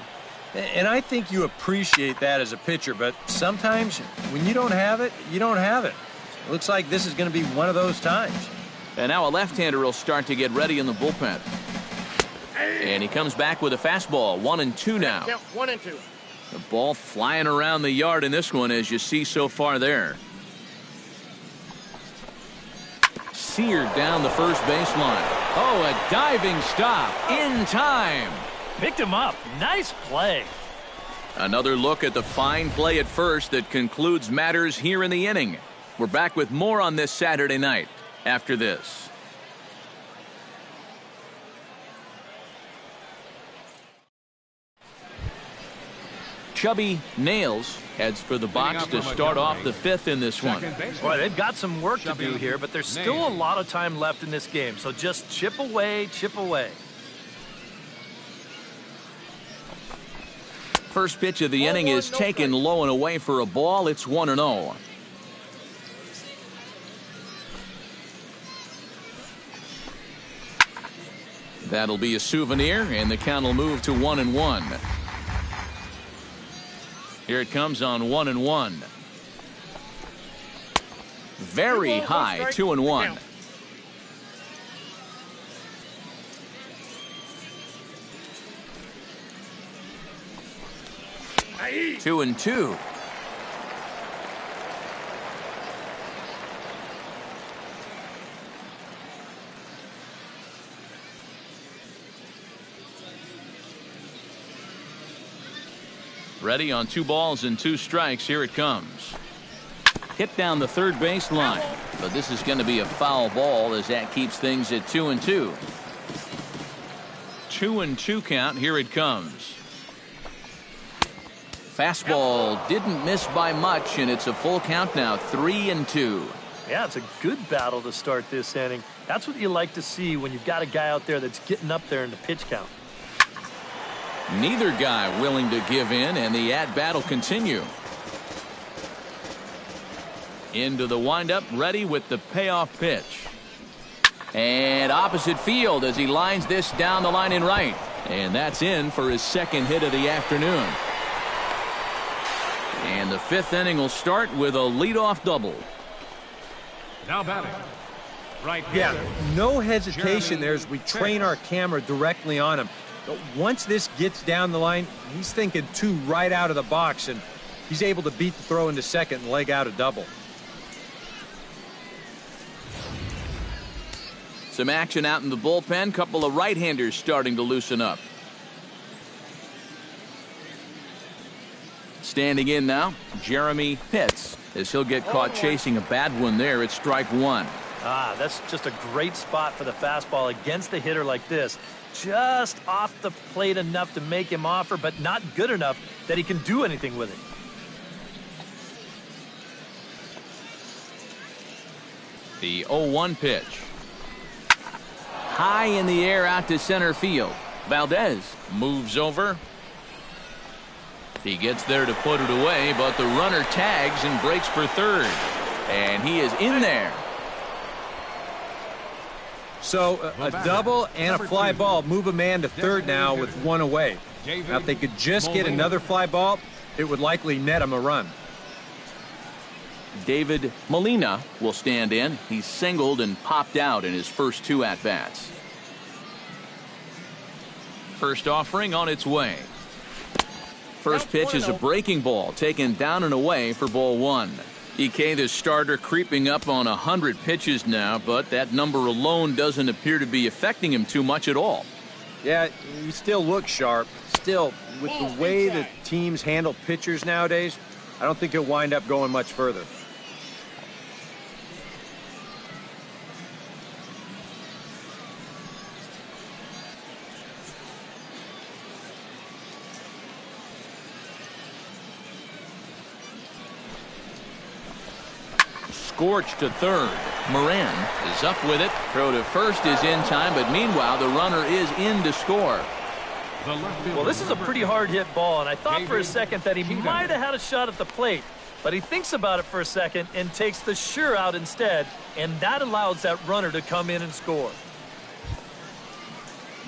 And I think you appreciate that as a pitcher, but sometimes when you don't have it, you don't have it. It looks like this is going to be one of those times. And now a left-hander will start to get ready in the bullpen. And he comes back with a fastball. 1-2 now. 1-2. The ball flying around the yard in this one, as you see so far there. Seared down the first baseline. Oh, a diving stop in time. Picked him up. Nice play. Another look at the fine play at first that concludes matters here in the inning. We're back with more on this Saturday night after this. Chubby Nails heads for the box to start off the fifth in this one. Boy, they've got some work to do here, but there's still a lot of time left in this game. So just chip away, chip away. First pitch of the inning is taken low and away for a ball. It's 1-0. That'll be a souvenir, and the count will move to 1-1. Here it comes on 1-1. Very high, 2-1. Two and two. Ready on 2 balls and 2 strikes. Here it comes. Hit down the third base line, but this is going to be a foul ball as that keeps things at 2-2. 2-2 count. Here it comes. Fastball didn't miss by much, and it's a full count now, 3-2. Yeah, it's a good battle to start this inning. That's what you like to see when you've got a guy out there that's getting up there in the pitch count. Neither guy willing to give in, and the at-bat will continue. Into the windup, ready with the payoff pitch. And opposite field as he lines this down the line in right. And that's in for his second hit of the afternoon. And the 5th inning will start with a leadoff double. Now batting. Right. Yeah, no hesitation there as we train our camera directly on him. But once this gets down the line, he's thinking 2 right out of the box, and he's able to beat the throw into second and leg out a double. Some action out in the bullpen. Couple of right-handers starting to loosen up. Standing in now, Jeremy Pitts, as he'll get caught chasing a bad one there at strike 1. That's just a great spot for the fastball against a hitter like this. Just off the plate enough to make him offer, but not good enough that he can do anything with it. The 0-1 pitch. High in the air out to center field. Valdez moves over. He gets there to put it away, but the runner tags and breaks for third. And he is in there. So a double and a fly ball move a man to third now with 1 away. Now, if they could just get another fly ball, it would likely net him a run. David Molina will stand in. He's singled and popped out in his first 2 at-bats. First offering on its way. First pitch is a breaking ball taken down and away for ball 1. EK, the starter, creeping up on 100 pitches now, but that number alone doesn't appear to be affecting him too much at all. Yeah, he still looks sharp. Still, with the way that teams handle pitchers nowadays, I don't think he'll wind up going much further. Scorch to third. Moran is up with it. Throw to first is in time, but meanwhile the runner is in to score. Well, this is a pretty hard hit ball, and I thought for a second that he might have had a shot at the plate, but he thinks about it for a second and takes the sure out instead, and that allows that runner to come in and score.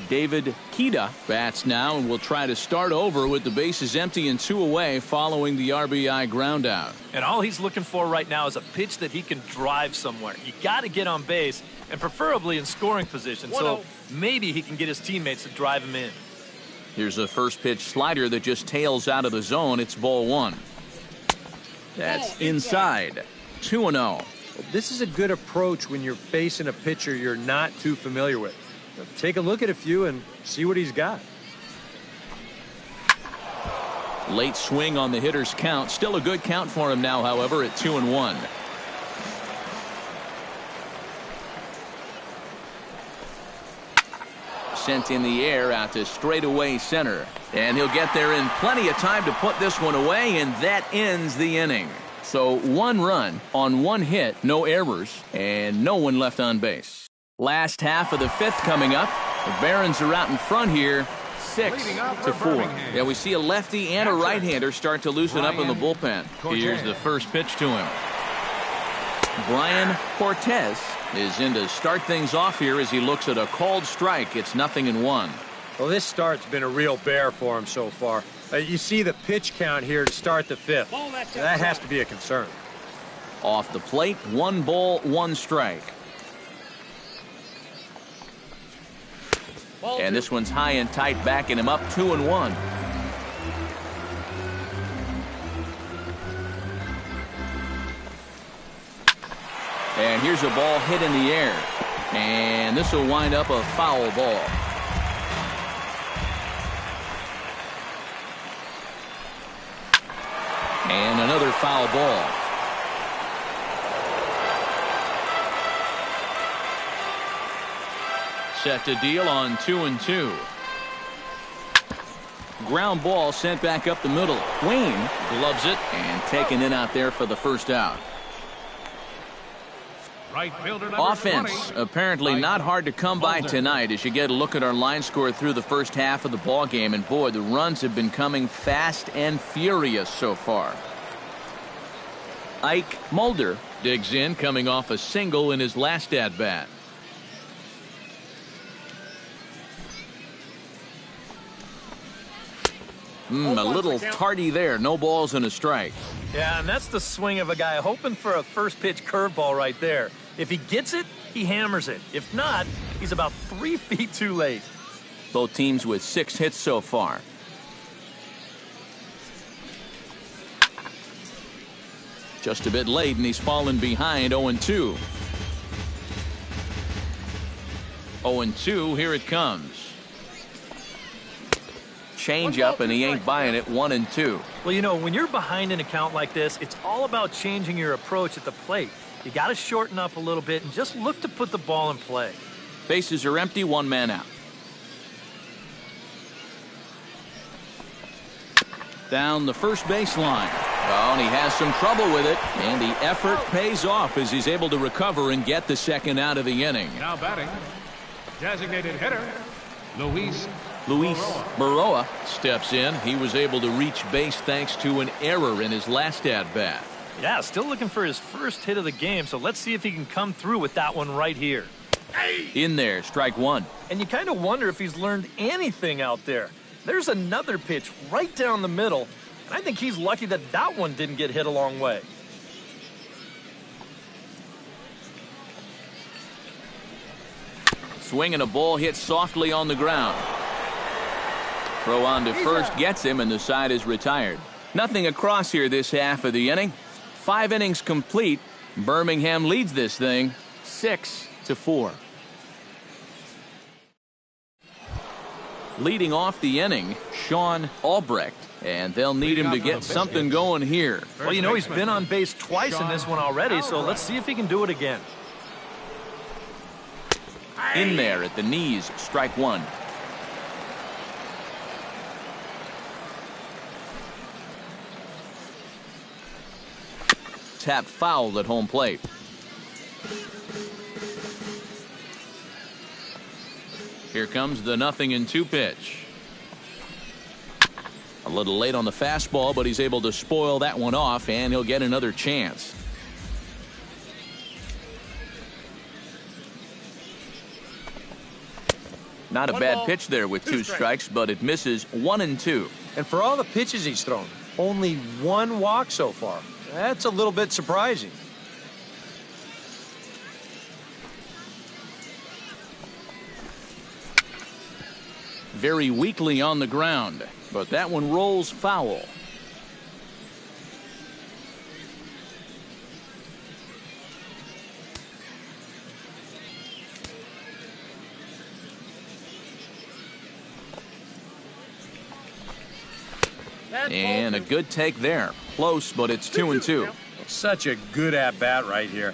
David Kida bats now and will try to start over with the bases empty and 2 away following the RBI ground out. And all he's looking for right now is a pitch that he can drive somewhere. You got to get on base, and preferably in scoring position, so maybe he can get his teammates to drive him in. Here's a first pitch slider that just tails out of the zone. It's ball 1. That's inside. 2-0. This is a good approach when you're facing a pitcher you're not too familiar with. Take a look at a few and see what he's got. Late swing on the hitter's count. Still a good count for him now, however, at 2-1. sent in the air out to straightaway center. And he'll get there in plenty of time to put this one away, and that ends the inning. So 1 run on 1 hit, no errors, and no one left on base. Last half of the 5th coming up. The Barons are out in front here, 6-4. Yeah, we see a lefty and a right-hander start to loosen up in the bullpen. Here's the first pitch to him. Brian Cortez is in to start things off here as he looks at a called strike. It's 0-1. Well, this start's been a real bear for him so far. You see the pitch count here to start the 5th. That has to be a concern. Off the plate, 1 ball, 1 strike. And this one's high and tight, backing him up 2-1. And here's a ball hit in the air. And this will wind up a foul ball. And another foul ball. Set to deal on 2-2. Ground ball sent back up the middle. Wayne gloves it and taken in out there for the first out. Right fielder Offense 20. apparently not hard to come by tonight as you get a look at our line score through the first half of the ball game. And boy, the runs have been coming fast and furious so far. Ike Mulder digs in, coming off a single in his last at-bat. A little tardy there. No balls and a strike. Yeah, and that's the swing of a guy hoping for a first pitch curveball right there. If he gets it, he hammers it. If not, he's about 3 feet too late. Both teams with 6 hits so far. Just a bit late, and he's fallen behind 0-2. 0-2, here it comes. Change up, and he ain't buying it. 1-2. Well, you know, when you're behind an account like this, it's all about changing your approach at the plate. You got to shorten up a little bit and just look to put the ball in play. Bases are empty, 1 man out. Down the first baseline. Oh, and he has some trouble with it, and the effort pays off as he's able to recover and get the second out of the inning. Now batting, designated hitter, Luis Baroa steps in. He was able to reach base thanks to an error in his last at-bat. Yeah, still looking for his first hit of the game, so let's see if he can come through with that one right here. In there, strike 1. And you kind of wonder if he's learned anything out there. There's another pitch right down the middle, and I think he's lucky that that one didn't get hit a long way. Swinging a ball hit softly on the ground. Throw on to first gets him, and the side is retired. Nothing across here this half of the inning. 5 innings complete. Birmingham leads this thing 6-4. Leading off the inning, Sean Albrecht, and they'll need him to get something going here. Well, you know, he's been on base twice in this one already, so let's see if he can do it again. In there at the knees, strike 1. Tap fouled at home plate. Here comes the 0-2 pitch. A little late on the fastball, but he's able to spoil that one off, and he'll get another chance. Not a bad pitch there with 2 strikes, but it misses. 1-2. And for all the pitches he's thrown, only 1 walk so far. That's a little bit surprising. Very weakly on the ground, but that one rolls foul. And a good take there. Close, but it's 2-2. Such a good at-bat right here.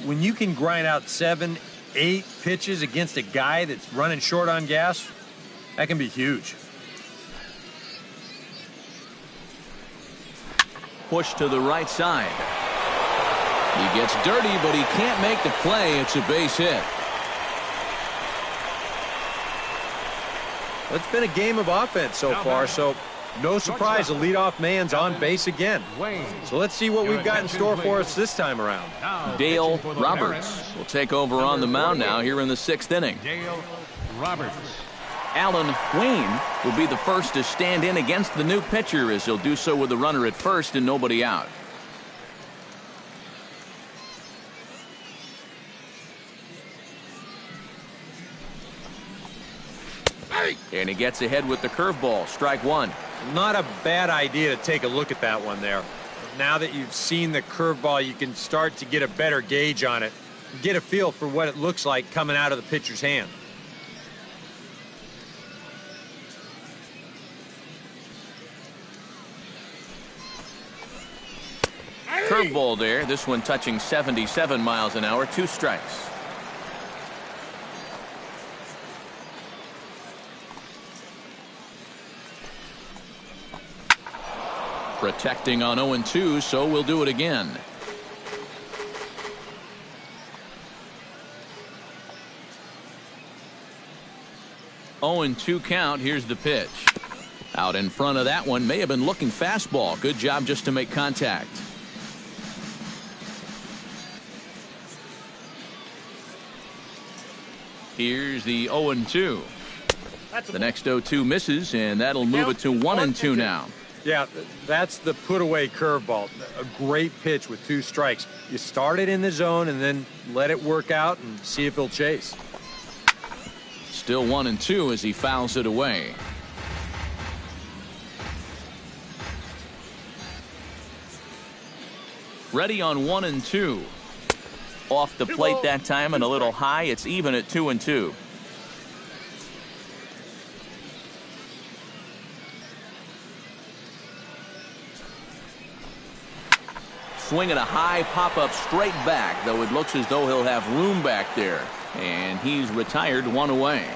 When you can grind out 7, 8 pitches against a guy that's running short on gas, that can be huge. Push to the right side. He gets dirty, but he can't make the play. It's a base hit. It's been a game of offense so far, so no surprise the leadoff man's on base again. So let's see what we've got in store for us this time around. Dale Roberts will take over on the mound now here in the 6th inning. Dale Roberts. Alan Wayne will be the first to stand in against the new pitcher, as he'll do so with the runner at first and nobody out. And he gets ahead with the curveball. Strike one. Not a bad idea to take a look at that one there. Now that you've seen the curveball, you can start to get a better gauge on it. Get a feel for what it looks like coming out of the pitcher's hand. Curveball there. This one touching 77 miles an hour. 2 strikes. Protecting on 0-2, so we'll do it again. Oh, 2 count. Here's the pitch. Out in front of that one. May have been looking fastball. Good job just to make contact. Here's the 0-2. The next 0-2 misses, and that'll move it to 1-2 now. Yeah, that's the put-away curveball. A great pitch with 2 strikes. You start it in the zone and then let it work out and see if he'll chase. Still 1-2 as he fouls it away. Ready on 1-2. Off the plate that time and a little high. It's even at 2-2. Swinging a high pop-up straight back, though it looks as though he'll have room back there. And he's retired, 1 away.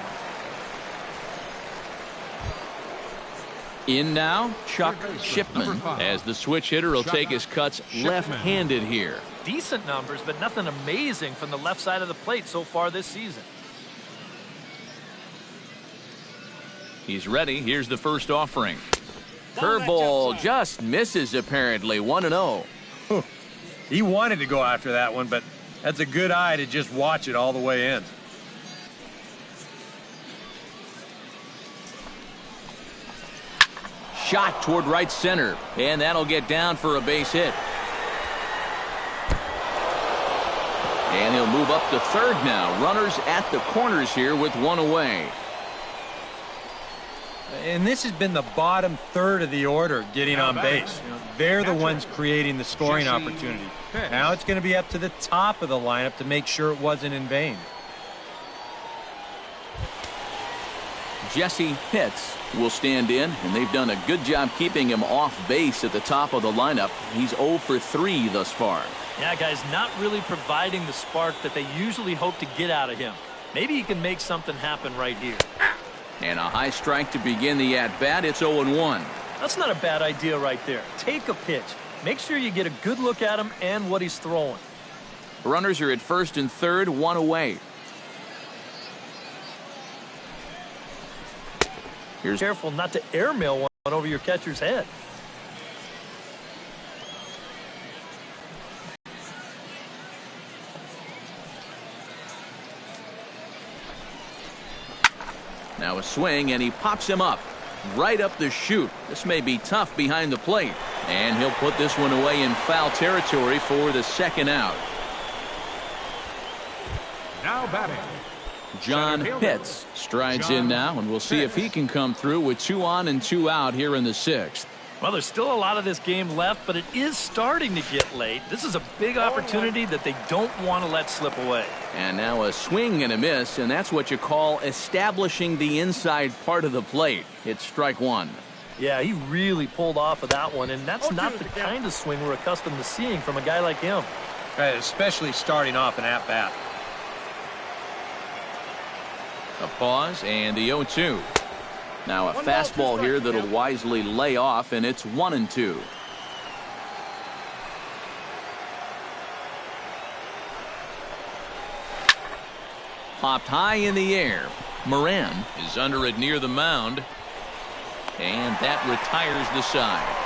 In now, Chuck Shipman, as the switch hitter will take his cuts left-handed here. Decent numbers, but nothing amazing from the left side of the plate so far this season. He's ready. Here's the first offering. Curveball just misses, apparently. 1-0. He wanted to go after that one, but that's a good eye to just watch it all the way in. Shot toward right center, and that'll get down for a base hit. And he'll move up to third now. Runners at the corners here with 1 away. And this has been the bottom third of the order getting on base. They're the ones creating the scoring opportunity. Now it's going to be up to the top of the lineup to make sure it wasn't in vain. Jesse Pitts will stand in, and they've done a good job keeping him off base at the top of the lineup. He's 0 for 3 thus far. Yeah, guys, not really providing the spark that they usually hope to get out of him. Maybe he can make something happen right here. And a high strike to begin the at-bat. It's 0-1. That's not a bad idea right there. Take a pitch. Make sure you get a good look at him and what he's throwing. Runners are at first and third, 1 away. Here's careful not to airmail one over your catcher's head. now a swing, and he pops him up right up the chute. This may be tough behind the plate, and he'll put this one away in foul territory for the second out. Now batting, John Pitts strides in now, and we'll see if he can come through with 2 on and 2 out here in the 6th. Well, there's still a lot of this game left, but it is starting to get late. This is a big opportunity that they don't want to let slip away. And now a swing and a miss, and that's what you call establishing the inside part of the plate. It's strike one. Yeah, he really pulled off of that one, and that's not the kind of swing we're accustomed to seeing from a guy like him. Especially starting off an at-bat. A pause and the 0-2. Now a fastball here that'll wisely lay off, and it's 1-2. Popped high in the air. Moran is under it near the mound, and that retires the side.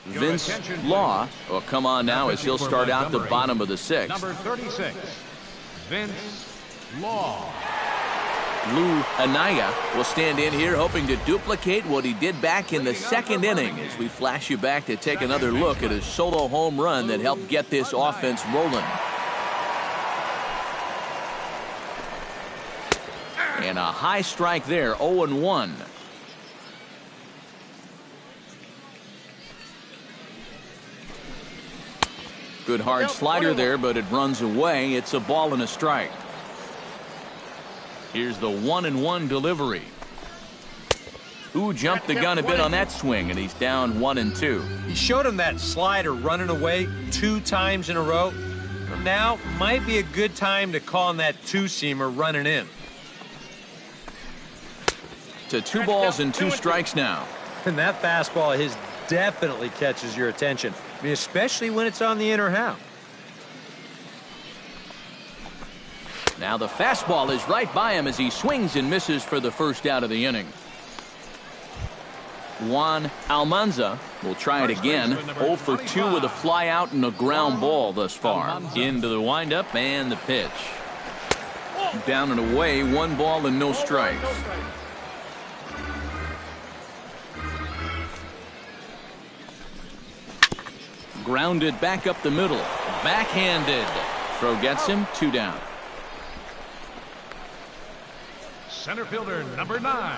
Vince Law will come on now as he'll start out the bottom of the sixth. Number 36, Vince Law. Lou Anaya will stand in here hoping to duplicate what he did back in the second inning as we flash you back to take another look at his solo home run that helped get this offense rolling. And a high strike there, 0-1. Good hard slider there, but it runs away. It's a ball and a strike. Here's the 1-1 delivery. Who jumped the gun a bit on that swing, and he's down 1-2. He showed him that slider running away 2 times in a row. Now might be a good time to call on that two-seamer running in. To 2 balls and 2 strikes now. And that fastball of his definitely catches your attention. I mean, especially when it's on the inner half. Now the fastball is right by him as he swings and misses for the first out of the inning. Juan Almanza will try it again. 0 for 2 with a fly out and a ground ball thus far. Into the windup and the pitch. Down and away, 1 ball and no strikes. Grounded back up the middle. Backhanded. Throw gets him, 2 down. Center fielder number 9,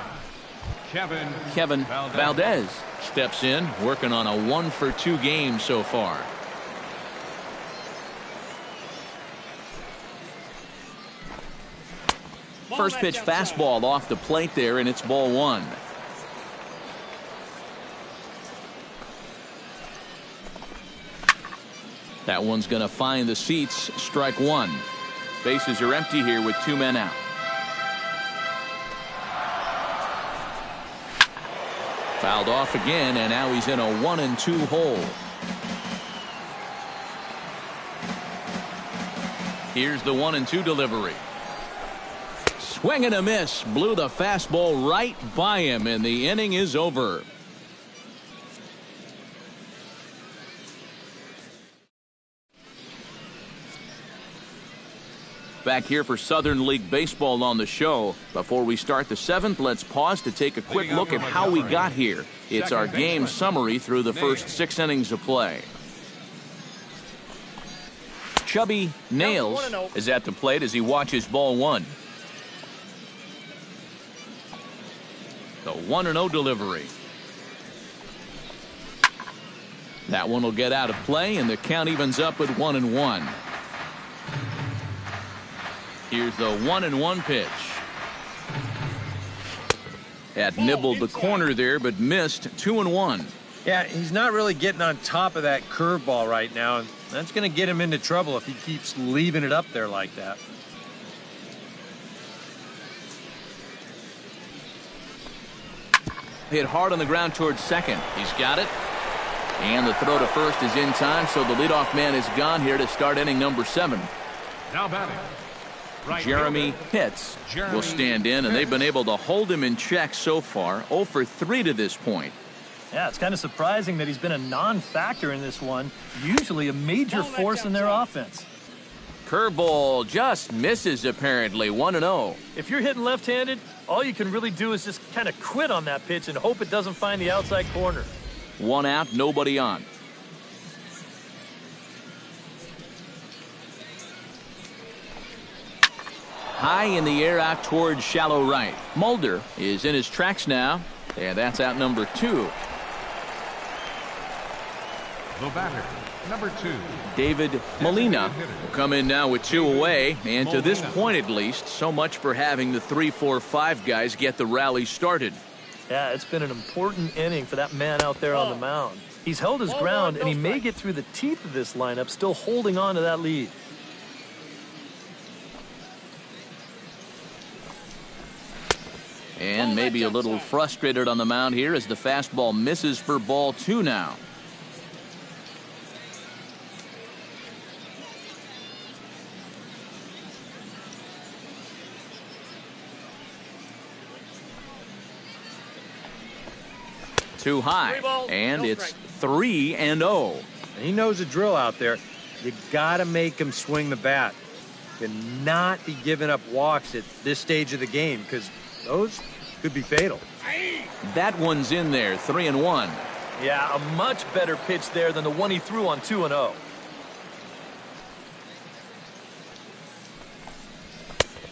Kevin Valdez steps in, working on a 1 for 2 game so far. First pitch fastball off the plate there, and it's ball 1. That one's going to find the seats. Strike 1. Bases are empty here with 2 men out. Fouled off again, and now he's in a 1-2 hole. Here's the 1-2 delivery. Swing and a miss. Blew the fastball right by him, and the inning is over. Back here for Southern League Baseball on the show. Before we start the 7th, let's pause to take a quick look at how we got here. It's our game summary through the first 6 innings of play. Chubby Nails is at the plate as he watches ball 1. The 1-0 delivery. That one will get out of play, and the count evens up at 1-1. Here's the 1-1 pitch. That nibbled the corner there, but missed. 2-1. Yeah, he's not really getting on top of that curveball right now, and that's going to get him into trouble if he keeps leaving it up there like that. Hit hard on the ground towards second. He's got it. And the throw to first is in time, so the leadoff man is gone here to start inning number 7. Now batting, Jeremy Pitts will stand in, and they've been able to hold him in check so far. 0 for 3 to this point. Yeah, it's kind of surprising that he's been a non-factor in this one. Usually a major force in their offense. Curveball just misses, apparently. 1-0. If you're hitting left-handed, all you can really do is just kind of quit on that pitch and hope it doesn't find the outside corner. 1 out, nobody on. High in the air out towards shallow right. Mulder is in his tracks now, and that's out number 2. the batter, number 2. David Molina will come in now with 2 away, and to this point at least, so much for having the 3, 4, 5 guys get the rally started. Yeah, it's been an important inning for that man out there on the mound. He's held his ground, and he may get through the teeth of this lineup, still holding on to that lead. And maybe a little frustrated on the mound here as the fastball misses for ball 2 now. Too high, and it's 3-0. He knows the drill out there. You got to make him swing the bat. Cannot be giving up walks at this stage of the game because those could be fatal. That one's in there, 3-1. Yeah, a much better pitch there than the one he threw on 2-0.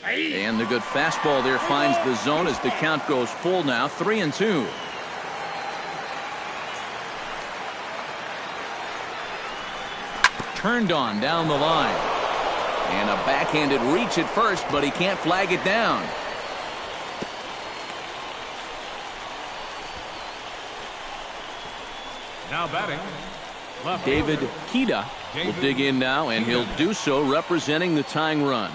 And the good fastball there finds the zone as the count goes full now, 3-2. Turned on down the line. And a backhanded reach at first, but he can't flag it down. Now batting, left David fielder, Kita will dig in now, and he'll do so representing the tying run.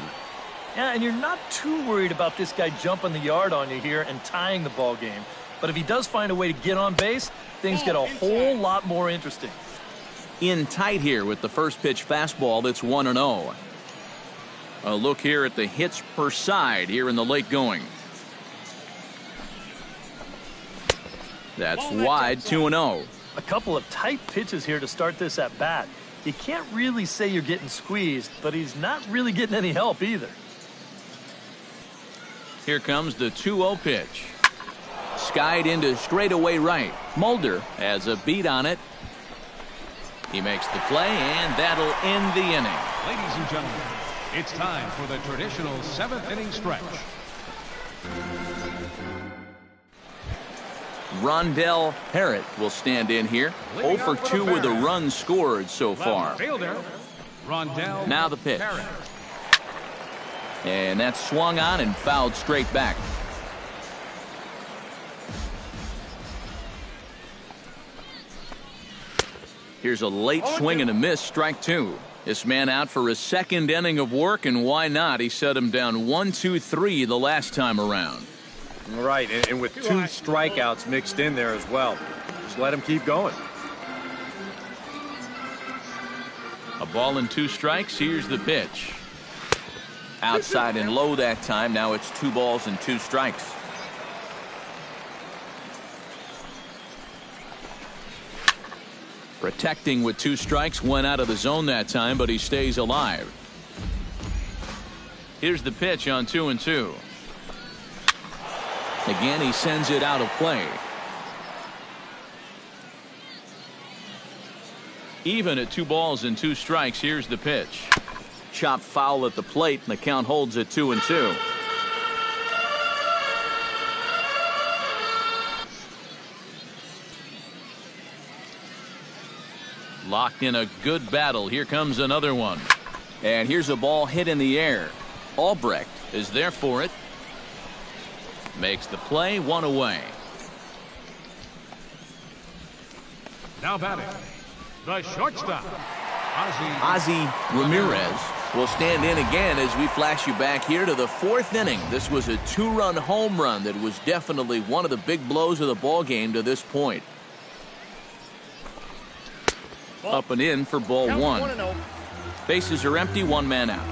Yeah, and you're not too worried about this guy jumping the yard on you here and tying the ball game. But if he does find a way to get on base, things get a whole lot more interesting. In tight here with the first pitch fastball that's 1-0. A look here at the hits per side here in the late going. That's wide, 2-0. A couple of tight pitches here to start this at bat. You can't really say you're getting squeezed, but he's not really getting any help either. Here comes the 2-0 pitch. Skied into straightaway right. Mulder has a beat on it. He makes the play, and that'll end the inning. Ladies and gentlemen, it's time for the traditional 7th inning stretch. Rondell Parrott will stand in here. 0 for 2 with a run scored so far. Left fielder, Rondell Now the pitch. Parrott. And that's swung on and fouled straight back. Here's a late swing and a miss, strike 2. This man out for his second inning of work, and why not? He set him down 1-2-3 the last time around. Right, and with 2 strikeouts mixed in there as well. Just let him keep going. A ball and 2 strikes. Here's the pitch. Outside and low that time. Now it's 2 balls and 2 strikes. Protecting with 2 strikes, went out of the zone that time, but he stays alive. Here's the pitch on 2-2. Again, he sends it out of play. Even at 2 balls and 2 strikes, here's the pitch. Chopped foul at the plate, and the count holds at 2-2. Locked in a good battle. Here comes another one. And here's a ball hit in the air. Albrecht is there for it. Makes the play, 1 away. Now batting, the shortstop, Ozzie Ramirez will stand in again as we flash you back here to the 4th inning. This was a 2-run home run that was definitely one of the big blows of the ball game to this point. Up and in for ball 1. Bases are empty, 1 man out.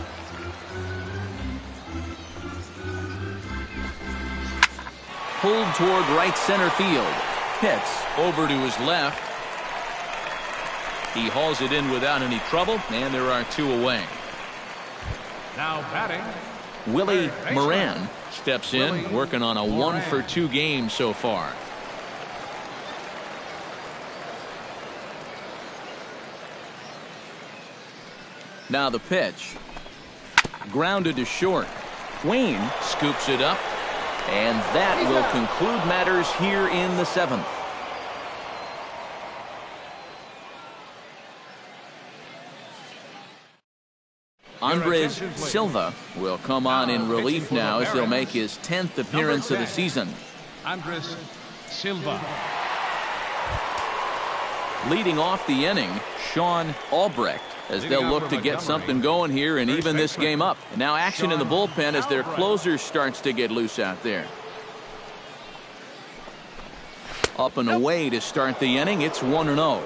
Pulled toward right center field. Hits over to his left. He hauls it in without any trouble, and there are 2 away. now batting, Willie Moran steps in, working on a 1 for 2 game so far. Now the pitch. Grounded to short. Wayne scoops it up, and that will conclude matters here in the 7th. Andres Silva will come on in relief now as he'll make his 10th appearance of the season. Andres Silva. Leading off the inning, Sean Albrecht, as they'll look to get something going here and even this game up. And now action in the bullpen as their closer starts to get loose out there. Up and away to start the inning. It's 1-0.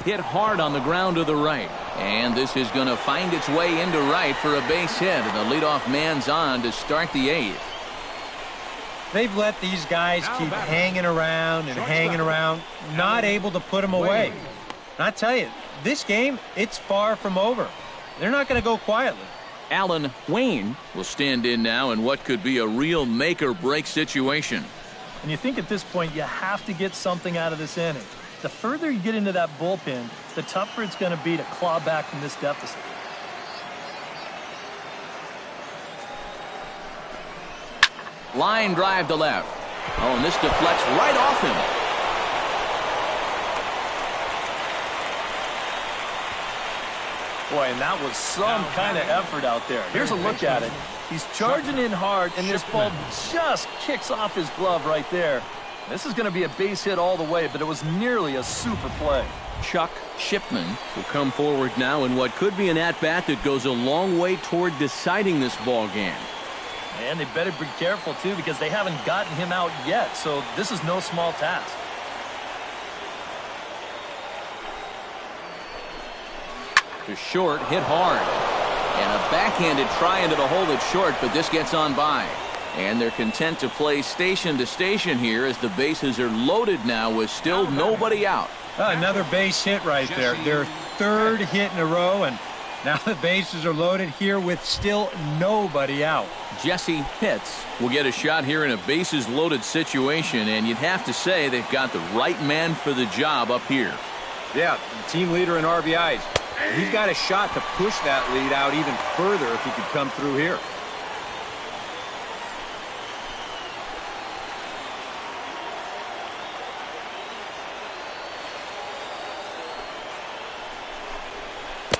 Hit hard on the ground to the right. And this is going to find its way into right for a base hit. And the leadoff man's on to start the 8th. They've let these guys keep hanging around and hanging around, not able to put them away. And I tell you, this game, it's far from over. They're not going to go quietly. Alan Wayne will stand in now in what could be a real make-or-break situation. And you think at this point you have to get something out of this inning. The further you get into that bullpen, the tougher it's going to be to claw back from this deficit. Line drive to left. Oh, and this deflects right off him. Boy, and that was some kind of effort out there. Here's a look at it. He's charging in hard, and this ball just kicks off his glove right there. This is going to be a base hit all the way, but it was nearly a super play. Chuck Shipman will come forward now in what could be an at-bat that goes a long way toward deciding this ball game. And they better be careful, too, because they haven't gotten him out yet, so this is no small task. To short, hit hard. And a backhanded try into the hole that's short, but this gets on by. And they're content to play station to station here as the bases are loaded now with still nobody out. Another base hit right there. Their third hit in a row, and now the bases are loaded here with still nobody out. Jesse Pitts will get a shot here in a bases loaded situation, and you'd have to say they've got the right man for the job up here. Yeah, team leader in RBIs. He's got a shot to push that lead out even further if he could come through here.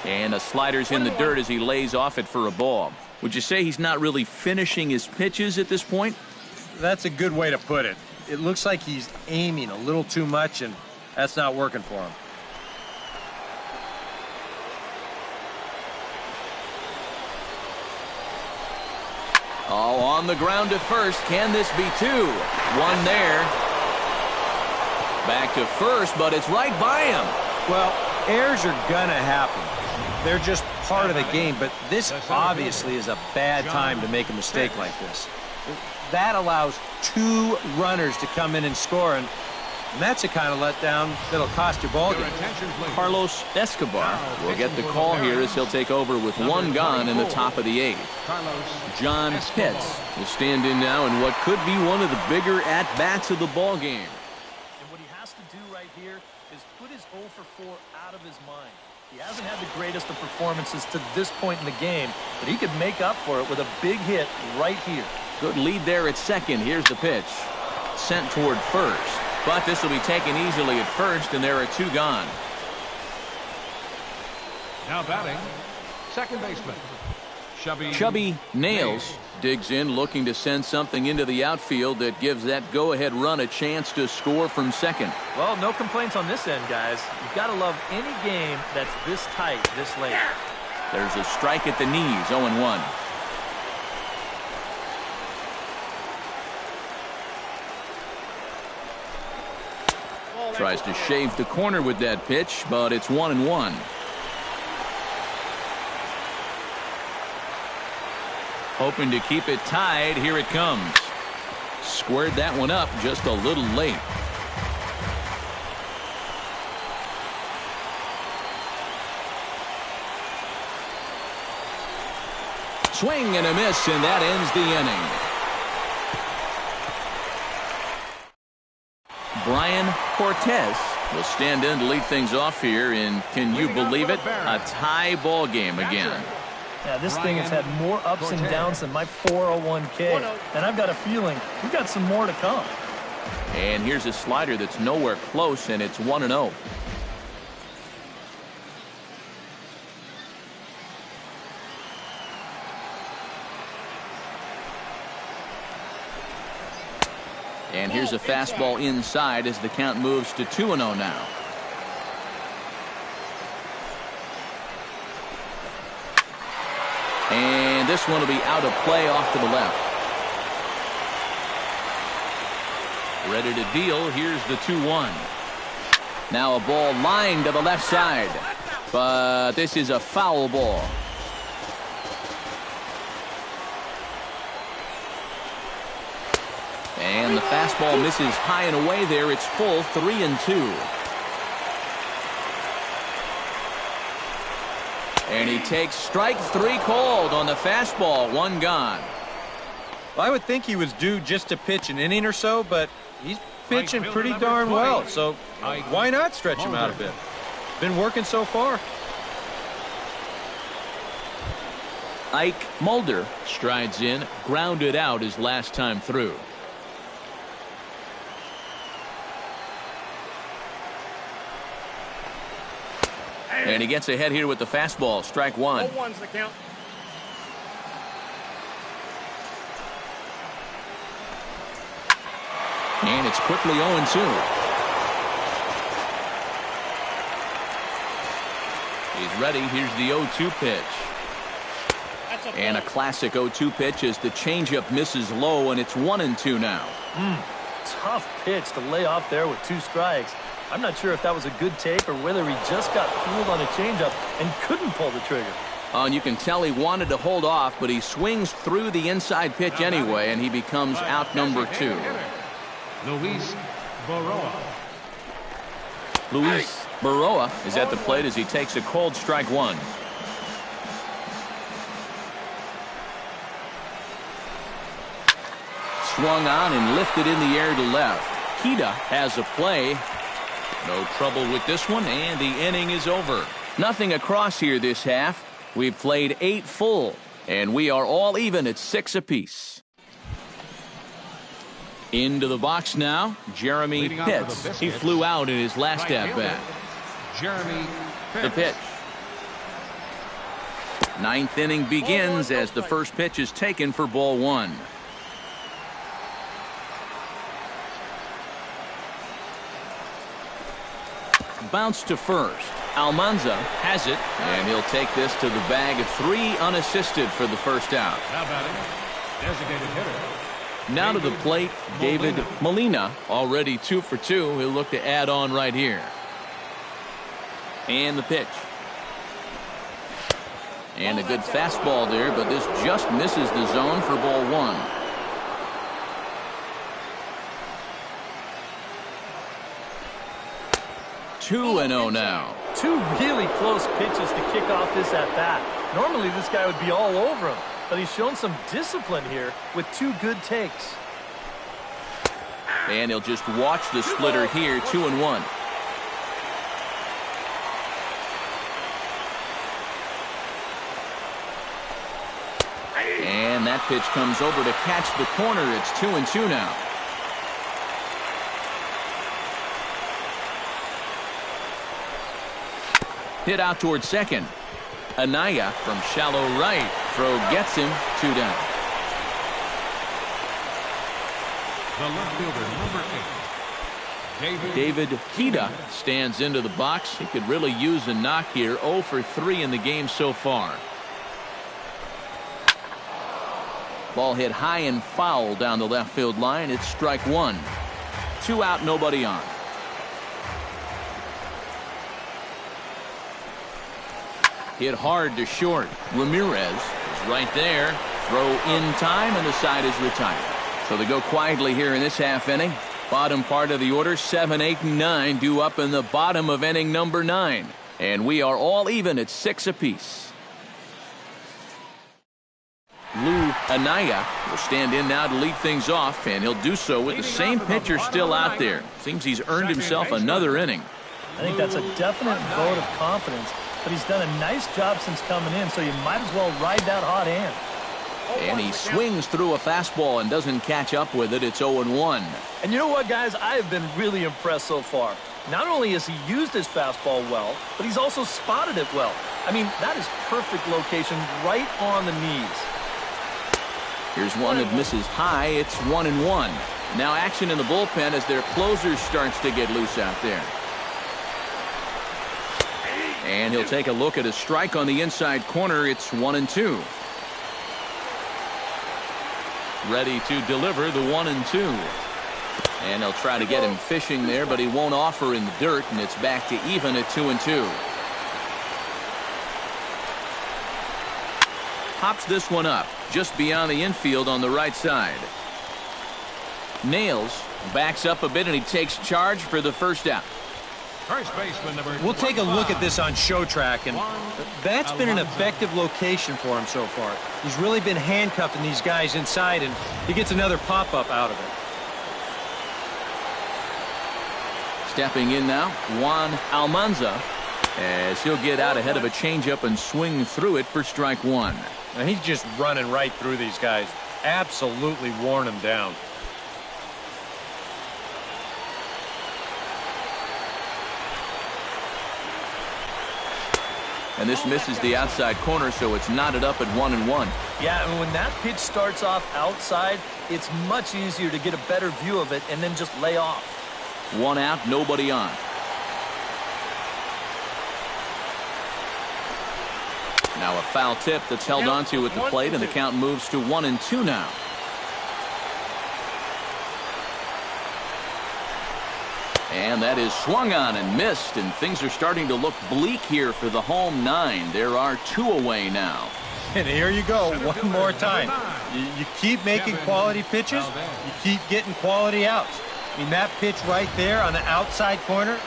And a slider's in the dirt as he lays off it for a ball. Would you say he's not really finishing his pitches at this point? That's a good way to put it. It looks like he's aiming a little too much, and that's not working for him. Oh, on the ground to first. Can this be two? One there. Back to first, but it's right by him. Well, errors are gonna happen. They're just part of the game, but this obviously is a bad time to make a mistake like this. That allows two runners to come in and score, and that's the kind of letdown that'll cost you ball game. Carlos Escobar will get the call here as he'll take over with one gone in the top of the 8th. John Pitts will stand in now in what could be one of the bigger at-bats of the ball game. And what he has to do right here is put his 0 for 4 out of his mind. He hasn't had the greatest of performances to this point in the game, but he could make up for it with a big hit right here. Good lead there at second. Here's the pitch. Sent toward first. But this will be taken easily at first, and there are two gone. Now batting, second baseman, Chubby Nails digs in, looking to send something into the outfield that gives that go-ahead run a chance to score from second. Well, no complaints on this end, guys. You've got to love any game that's this tight, this late. There's a strike at the knees, 0-1. Tries to shave the corner with that pitch, but it's 1-1. Hoping to keep it tied. Here it comes. Squared that one up just a little late. Swing and a miss, and that ends the inning. Brian Cortez will stand in to lead things off here, and can you believe it? A tie ball game again. Yeah, this thing has had more ups and downs than my 401k, and I've got a feeling we've got some more to come. And here's a slider that's nowhere close, and it's 1-0. And here's a fastball inside as the count moves to 2-0 now. And this one will be out of play off to the left. Ready to deal. Here's the 2-1. Now a ball lined to the left side. But this is a foul ball. And the fastball misses high and away there. It's full, 3-2. And he takes strike 3 called on the fastball. 1 gone. Well, I would think he was due just to pitch an inning or so, but he's pitching pretty darn well. So why not stretch him out a bit? Been working so far. Ike Mulder strides in, grounded out his last time through. And he gets ahead here with the fastball. Strike 1. 0-1's the count. And it's quickly 0-2. He's ready. Here's the 0-2 pitch. And a classic 0-2 pitch as the changeup misses low, and it's 1-2 now. Tough pitch to lay off there with 2 strikes. I'm not sure if that was a good take or whether he just got fooled on a changeup and couldn't pull the trigger. And you can tell he wanted to hold off, but he swings through the inside pitch anyway, and he becomes out number 2. Luis Baroa. Luis Baroa is at the plate as he takes a cold strike 1. Swung on and lifted in the air to left. Kita has a play. No trouble with this one, and the inning is over. Nothing across here this half. We've played 8 full, and we are all even at 6 apiece. Into the box now, Jeremy Pitts. He flew out in his last at-bat. Jeremy Pitts. The pitch. 9th inning begins as the first pitch is taken for ball 1. Bounce to first. Almanza has it, and he'll take this to the bag of 3 unassisted for the first out. Now batting, designated hitter. Now to the plate, David Molina, already 2 for 2. He'll look to add on right here. And the pitch. And a good fastball there, but this just misses the zone for ball 1. Two and 0 now. 2 really close pitches to kick off this at-bat. Normally this guy would be all over him, but he's shown some discipline here with 2 good takes. And he'll just watch the splitter here, 2-1. And that pitch comes over to catch the corner. It's 2-2 now. Hit out towards second. Anaya from shallow right. Throw gets him. 2 down. The left fielder, number 8. David Kita stands into the box. He could really use a knock here. 0 for 3 in the game so far. Ball hit high and foul down the left field line. It's strike 1. 2 out, nobody on. Hit hard to short. Ramirez is right there. Throw in time, and the side is retired. So they go quietly here in this half inning. Bottom part of the order, 7, 8, and 9 due up in the bottom of inning number 9. And we are all even at 6 apiece. Lou Anaya will stand in now to lead things off, and he'll do so with the same pitcher still out there. Seems he's earned himself another inning. I think that's a definite vote of confidence, but he's done a nice job since coming in, so you might as well ride that hot hand. And he swings through a fastball and doesn't catch up with it. It's 0-1. And you know what, guys? I have been really impressed so far. Not only has he used his fastball well, but he's also spotted it well. I mean, that is perfect location right on the knees. Here's one that misses high. It's 1-1. Now action in the bullpen as their closer starts to get loose out there. And he'll take a look at a strike on the inside corner. It's 1-2. Ready to deliver the 1-2. And they'll try to get him fishing there, but he won't offer in the dirt, and it's back to even at 2-2. Pops this one up just beyond the infield on the right side. Nails, backs up a bit, and he takes charge for the first out. First baseman number We'll take a look at this on show track, and that's been an effective location for him so far. He's really been handcuffing these guys inside, and he gets another pop-up out of it. Stepping in now, Juan Almanza, as he'll get out ahead of a changeup and swing through it for strike one. And he's just running right through these guys. Absolutely worn them down. And this misses the outside corner, so it's knotted up at 1-1. Yeah, and when that pitch starts off outside, it's much easier to get a better view of it and then just lay off. One out, nobody on. Now a foul tip that's held onto at the plate, and the count moves to 1-2 now. And that is swung on and missed, and things are starting to look bleak here for the home nine. There are two away now. And here you go, one more time. You keep making quality pitches, you keep getting quality outs. I mean, that pitch right there on the outside corner,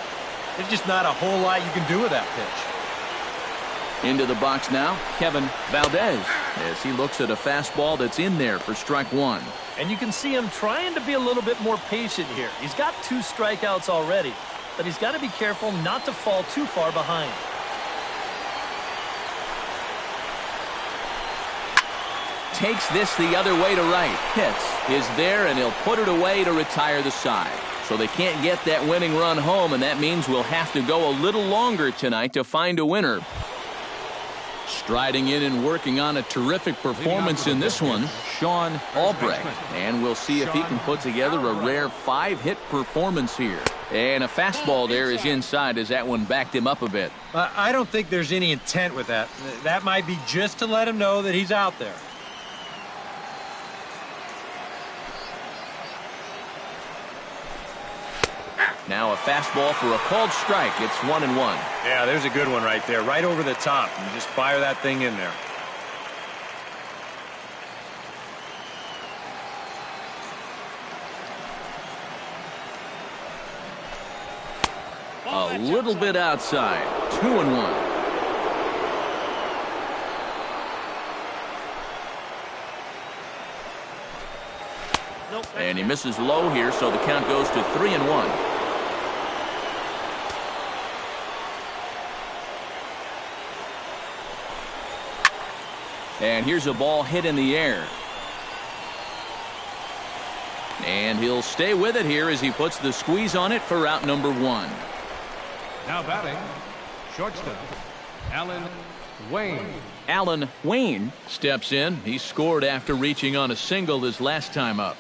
there's just not a whole lot you can do with that pitch. Into the box now, Kevin Valdez, as he looks at a fastball that's in there for strike one. And you can see him trying to be a little bit more patient here. He's got 2 strikeouts already, but he's got to be careful not to fall too far behind. Takes this the other way to right. Hits is there, and he'll put it away to retire the side. So they can't get that winning run home, and that means we'll have to go a little longer tonight to find a winner. Striding in and working on a terrific performance in this one, Sean Albrecht. And we'll see if he can put together a rare 5-hit performance here. And a fastball there is inside as that one backed him up a bit. I don't think there's any intent with that. That might be just to let him know that he's out there. Now a fastball for a called strike. It's 1-1. Yeah, there's a good one right there, right over the top. And just fire that thing in there. A little bit outside. 2-1. And he misses low here, so the count goes to 3-1. And here's a ball hit in the air. And he'll stay with it here as he puts the squeeze on it for out number 1. Now batting, shortstop, Alan Wayne. Alan Wayne steps in. He scored after reaching on a single his last time up.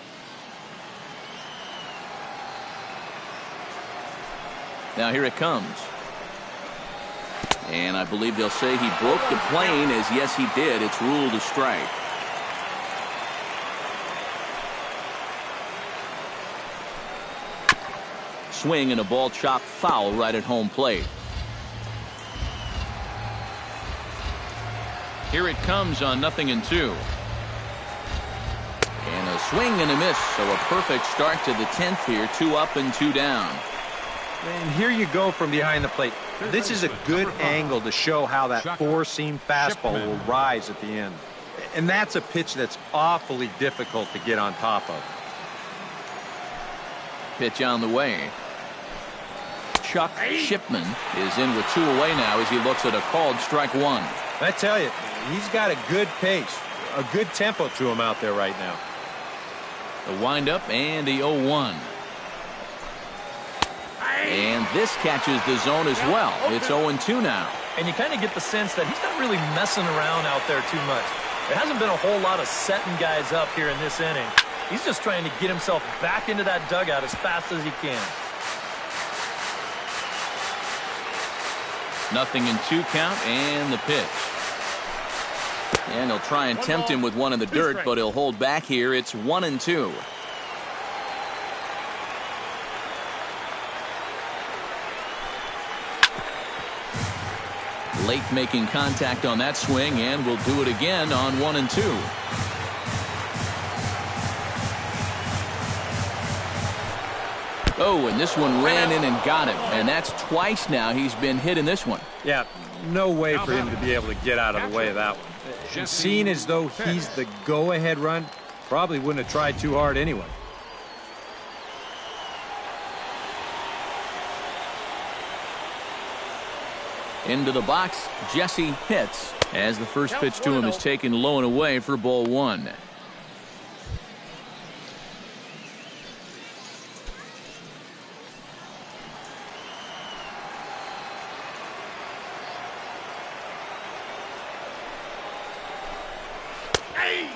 Now here it comes. And I believe they'll say he broke the plane, as yes he did. It's ruled a strike. Swing and a ball chopped foul right at home plate. Here it comes on 0-2. And a swing and a miss, so a perfect start to the 10th here. 2 up and 2 down. And here you go from behind the plate. This is a good angle to show how that 4-seam fastball will rise at the end. And that's a pitch that's awfully difficult to get on top of. Pitch on the way. Chuck Shipman is in with 2 away now as he looks at a called strike 1. I tell you, he's got a good pace, a good tempo to him out there right now. The windup and the 0-1. And this catches the zone as well. It's 0-2 now. And you kind of get the sense that he's not really messing around out there too much. There hasn't been a whole lot of setting guys up here in this inning. He's just trying to get himself back into that dugout as fast as he can. 0-2 count and the pitch. And he'll try and tempt him with one in the dirt, but he'll hold back here. It's 1-2. Late making contact on that swing, and we'll do it again on 1-2. Oh, and this one ran in and got him. And that's twice now he's been hit in this one. Yeah, no way for him to be able to get out of the way of that one. And seeing as though he's the go-ahead run, probably wouldn't have tried too hard anyway. Into the box, Jesse hits as the first pitch to him is taken low and away for ball one.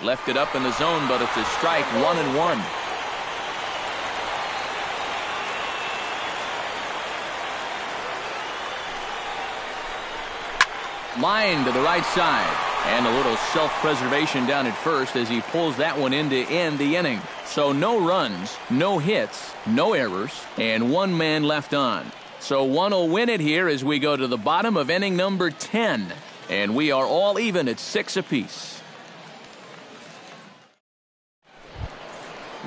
Left it up in the zone, but it's a strike, 1-1. Line to the right side, and a little self-preservation down at first as he pulls that one in to end the inning. So no runs, no hits, no errors, and one man left on. So one will win it here as we go to the bottom of inning number 10, and we are all even at 6 apiece.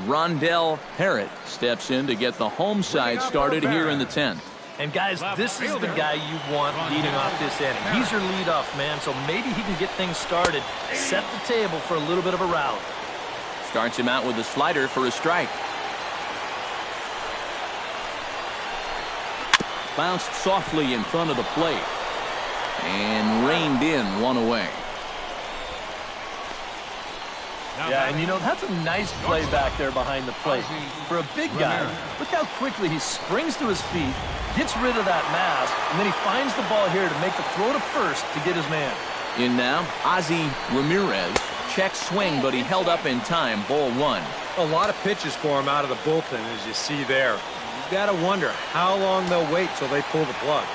Rondell Parrott steps in to get the home side started here in the 10th. And guys, this is the guy you want leading off this inning. He's your leadoff man, so maybe he can get things started, set the table for a little bit of a rally. Starts him out with a slider for a strike. Bounced softly in front of the plate and reined in, one away. Yeah, and you know, that's a nice play back there behind the plate. For a big guy, look how quickly he springs to his feet, gets rid of that mass, and then he finds the ball here to make the throw to first to get his man. In now, Ozzie Ramirez. Check swing, but he held up in time. Ball one. A lot of pitches for him out of the bullpen, as you see there. You got to wonder how long they'll wait till they pull the plug.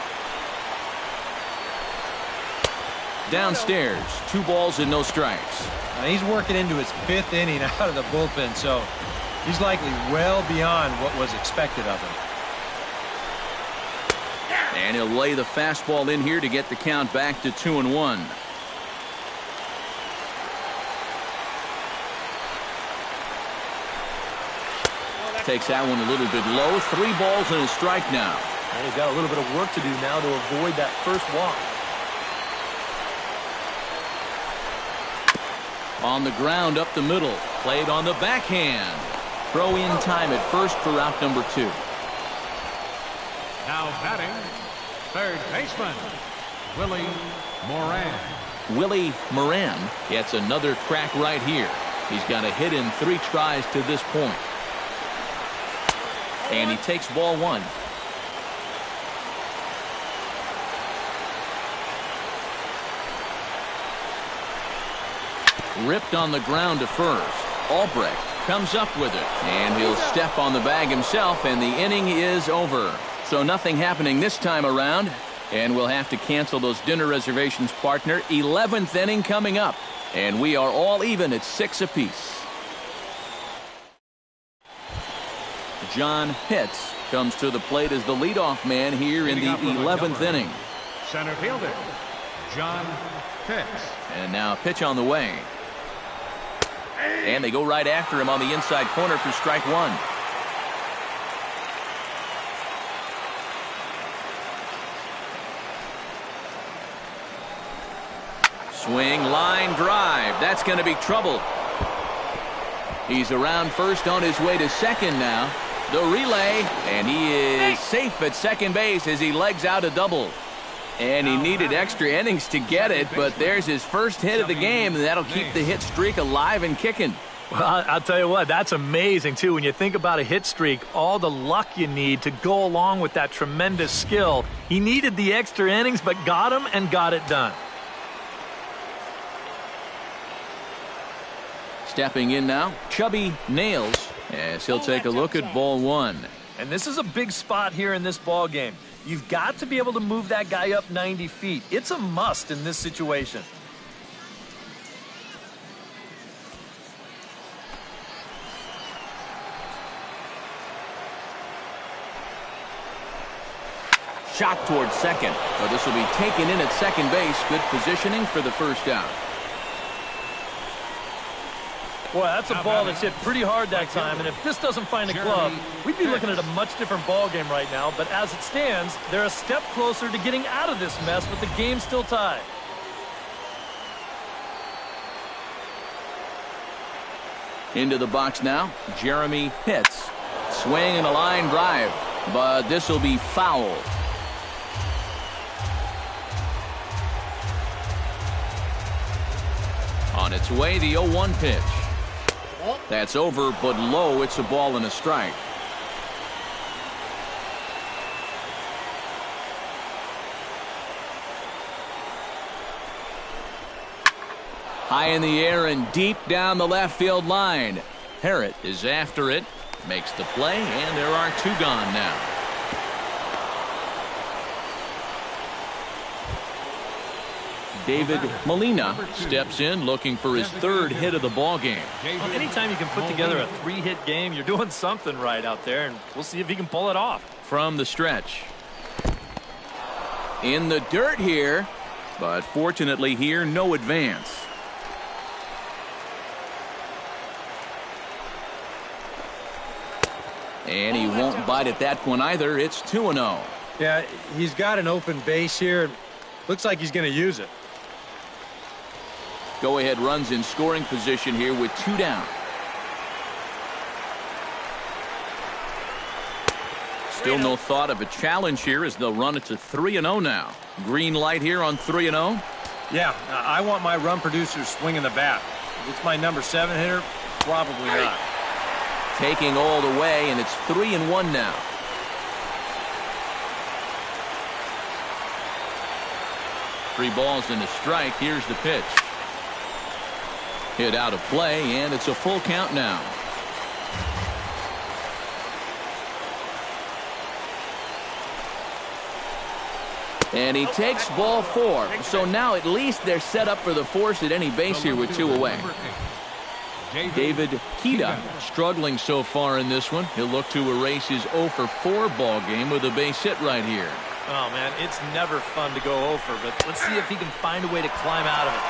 Downstairs, 2 balls and no strikes. Now he's working into his 5th inning out of the bullpen, so he's likely well beyond what was expected of him. And he'll lay the fastball in here to get the count back to 2-1. Takes that one a little bit low. 3 balls and a strike now. And he's got a little bit of work to do now to avoid that first walk. On the ground up the middle. Played on the backhand. Throw in time at first for out number 2. Now batting, third baseman, Willie Moran. Willie Moran gets another crack right here. He's got a hit in 3 tries to this point. And he takes ball 1. Ripped on the ground to first. Albrecht comes up with it, and he'll step on the bag himself, and the inning is over. So nothing happening this time around, and we'll have to cancel those dinner reservations, partner. 11th inning coming up, and we are all even at 6 apiece. John Pitts comes to the plate as the leadoff man here in the 11th inning. Center fielder, John Pitts. And now a pitch on the way. And they go right after him on the inside corner for strike 1. Swing, line, drive. That's going to be trouble. He's around first on his way to second now. The relay, and he is safe at second base as he legs out a double. And he needed extra innings to get it, but there's his first hit of the game, and that'll keep the hit streak alive and kicking. Well, I'll tell you what, that's amazing, too. When you think about a hit streak, all the luck you need to go along with that tremendous skill. He needed the extra innings, but got them and got it done. Stepping in now, Chubby Nails, as he'll take a look at ball one. And this is a big spot here in this ball game. You've got to be able to move that guy up 90 feet. It's a must in this situation. Shot towards second, but this will be taken in at second base. Good positioning for the first out. Boy, that's a ball that's hit pretty hard that time, and if this doesn't find a glove, we'd be looking at a much different ball game right now. But as it stands, they're a step closer to getting out of this mess with the game still tied. Into the box now, Jeremy hits. Swing and a line drive, but this will be foul. On its way, the 0-1 pitch. That's over, but low. It's a ball and a strike. High in the air and deep down the left field line. Parrott is after it, makes the play, and there are two gone now. David Molina steps in looking for his third hit of the ball game. Well, anytime you can put together a three-hit game, you're doing something right out there, and we'll see if he can pull it off. From the stretch. In the dirt here, but fortunately here, no advance. And he won't bite at that one either. It's 2-0. Yeah, he's got an open base here. Looks like he's going to use it. Go-ahead runs in scoring position here with two down. Still no thought of a challenge here as they'll run it to 3-0 now. Green light here on 3-0. Yeah, I want my run producer swinging the bat. If it's my number 7 hitter, probably not. Taking all the way, and it's 3-1 now. Three balls and a strike. Here's the pitch. Hit out of play, and it's a full count now. And he takes ball 4. So now at least they're set up for the force at any base here with 2 away. David Kita struggling so far in this one. He'll look to erase his 0-for-4 ball game with a base hit right here. Oh, man, it's never fun to go over, but let's see if he can find a way to climb out of it.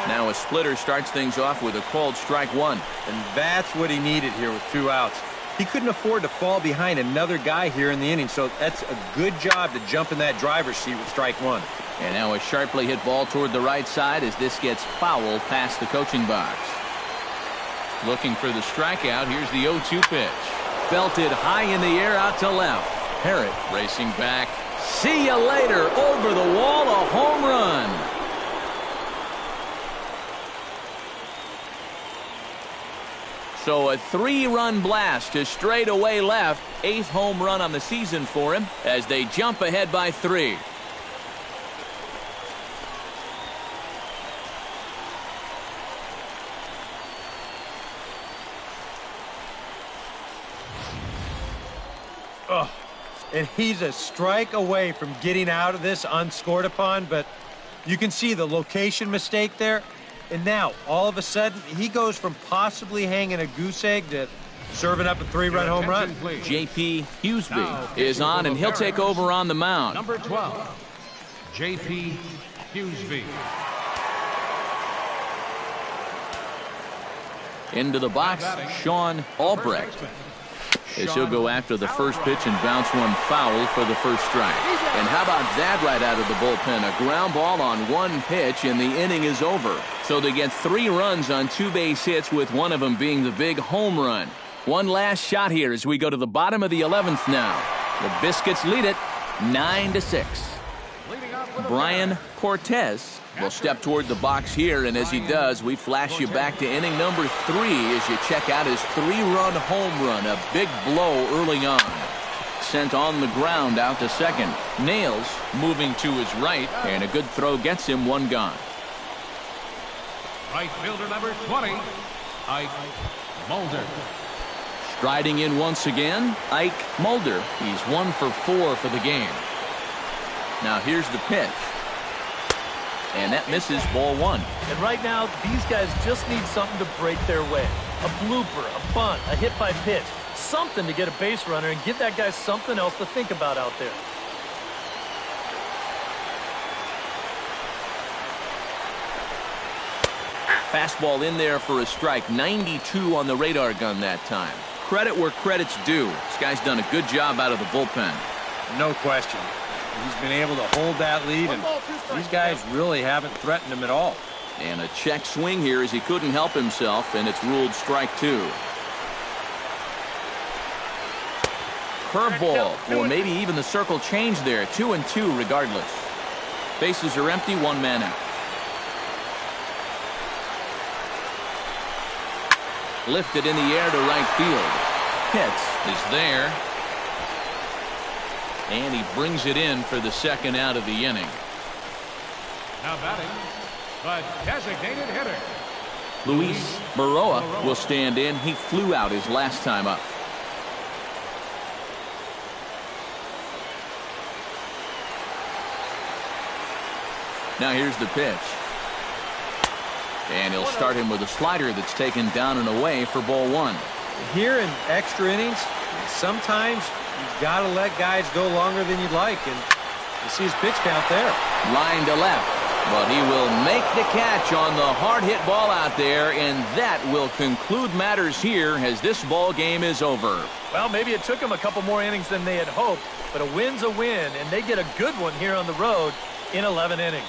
Now a splitter starts things off with a called strike 1. And that's what he needed here with 2 outs. He couldn't afford to fall behind another guy here in the inning, so that's a good job to jump in that driver's seat with strike 1. And now a sharply hit ball toward the right side as this gets foul past the coaching box. Looking for the strikeout. Here's the 0-2 pitch. Belted high in the air out to left. Parrott racing back. See you later. Over the wall, a home run. So a 3-run blast to straightaway left. 8th home run on the season for him as they jump ahead by 3. Oh, and he's a strike away from getting out of this unscored upon, but you can see the location mistake there. And now, all of a sudden, he goes from possibly hanging a goose egg to serving up a 3-run home run. J.P. Hughesby is on, and he'll take over on the mound. Number 12, J.P. Hughesby. Into the box, Sean Albrecht. As he'll go after the first pitch and bounce one foul for the first strike. And how about that right out of the bullpen? A ground ball on 1 pitch, and the inning is over. So they get 3 runs on 2 base hits, with one of them being the big home run. One last shot here as we go to the bottom of the 11th now. The Biscuits lead it 9-6. Brian Cortez will step toward the box here, and as he does, we flash you back to inning number 3 as you check out his 3-run home run, a big blow early on. Sent on the ground out to second. Nails moving to his right, and a good throw gets him 1 gone. Right fielder number 20, Ike Mulder. Striding in once again, Ike Mulder. He's 1 for 4 for the game. Now here's the pitch. And that misses, ball 1. And right now, these guys just need something to break their way. A blooper, a bunt, a hit by pitch. Something to get a base runner and give that guy something else to think about out there. Fastball in there for a strike. 92 on the radar gun that time. Credit where credit's due. This guy's done a good job out of the bullpen. No question. He's been able to hold that lead, and these guys really haven't threatened him at all. And a check swing here as he couldn't help himself, and it's ruled strike 2. Curveball, or maybe even the circle change there. 2-2 regardless. Bases are empty, 1 man out. Lifted in the air to right field. Pitts is there. And he brings it in for the second out of the inning. Now batting, the designated hitter. Luis Baroa will stand in. He flew out his last time up. Now here's the pitch. And he'll start him with a slider that's taken down and away for ball 1. Here in extra innings, sometimes you've got to let guys go longer than you'd like, and you see his pitch count there. Line to left, but he will make the catch on the hard hit ball out there, and that will conclude matters here as this ball game is over. Well, maybe it took them a couple more innings than they had hoped, but a win's a win, and they get a good one here on the road in 11 innings.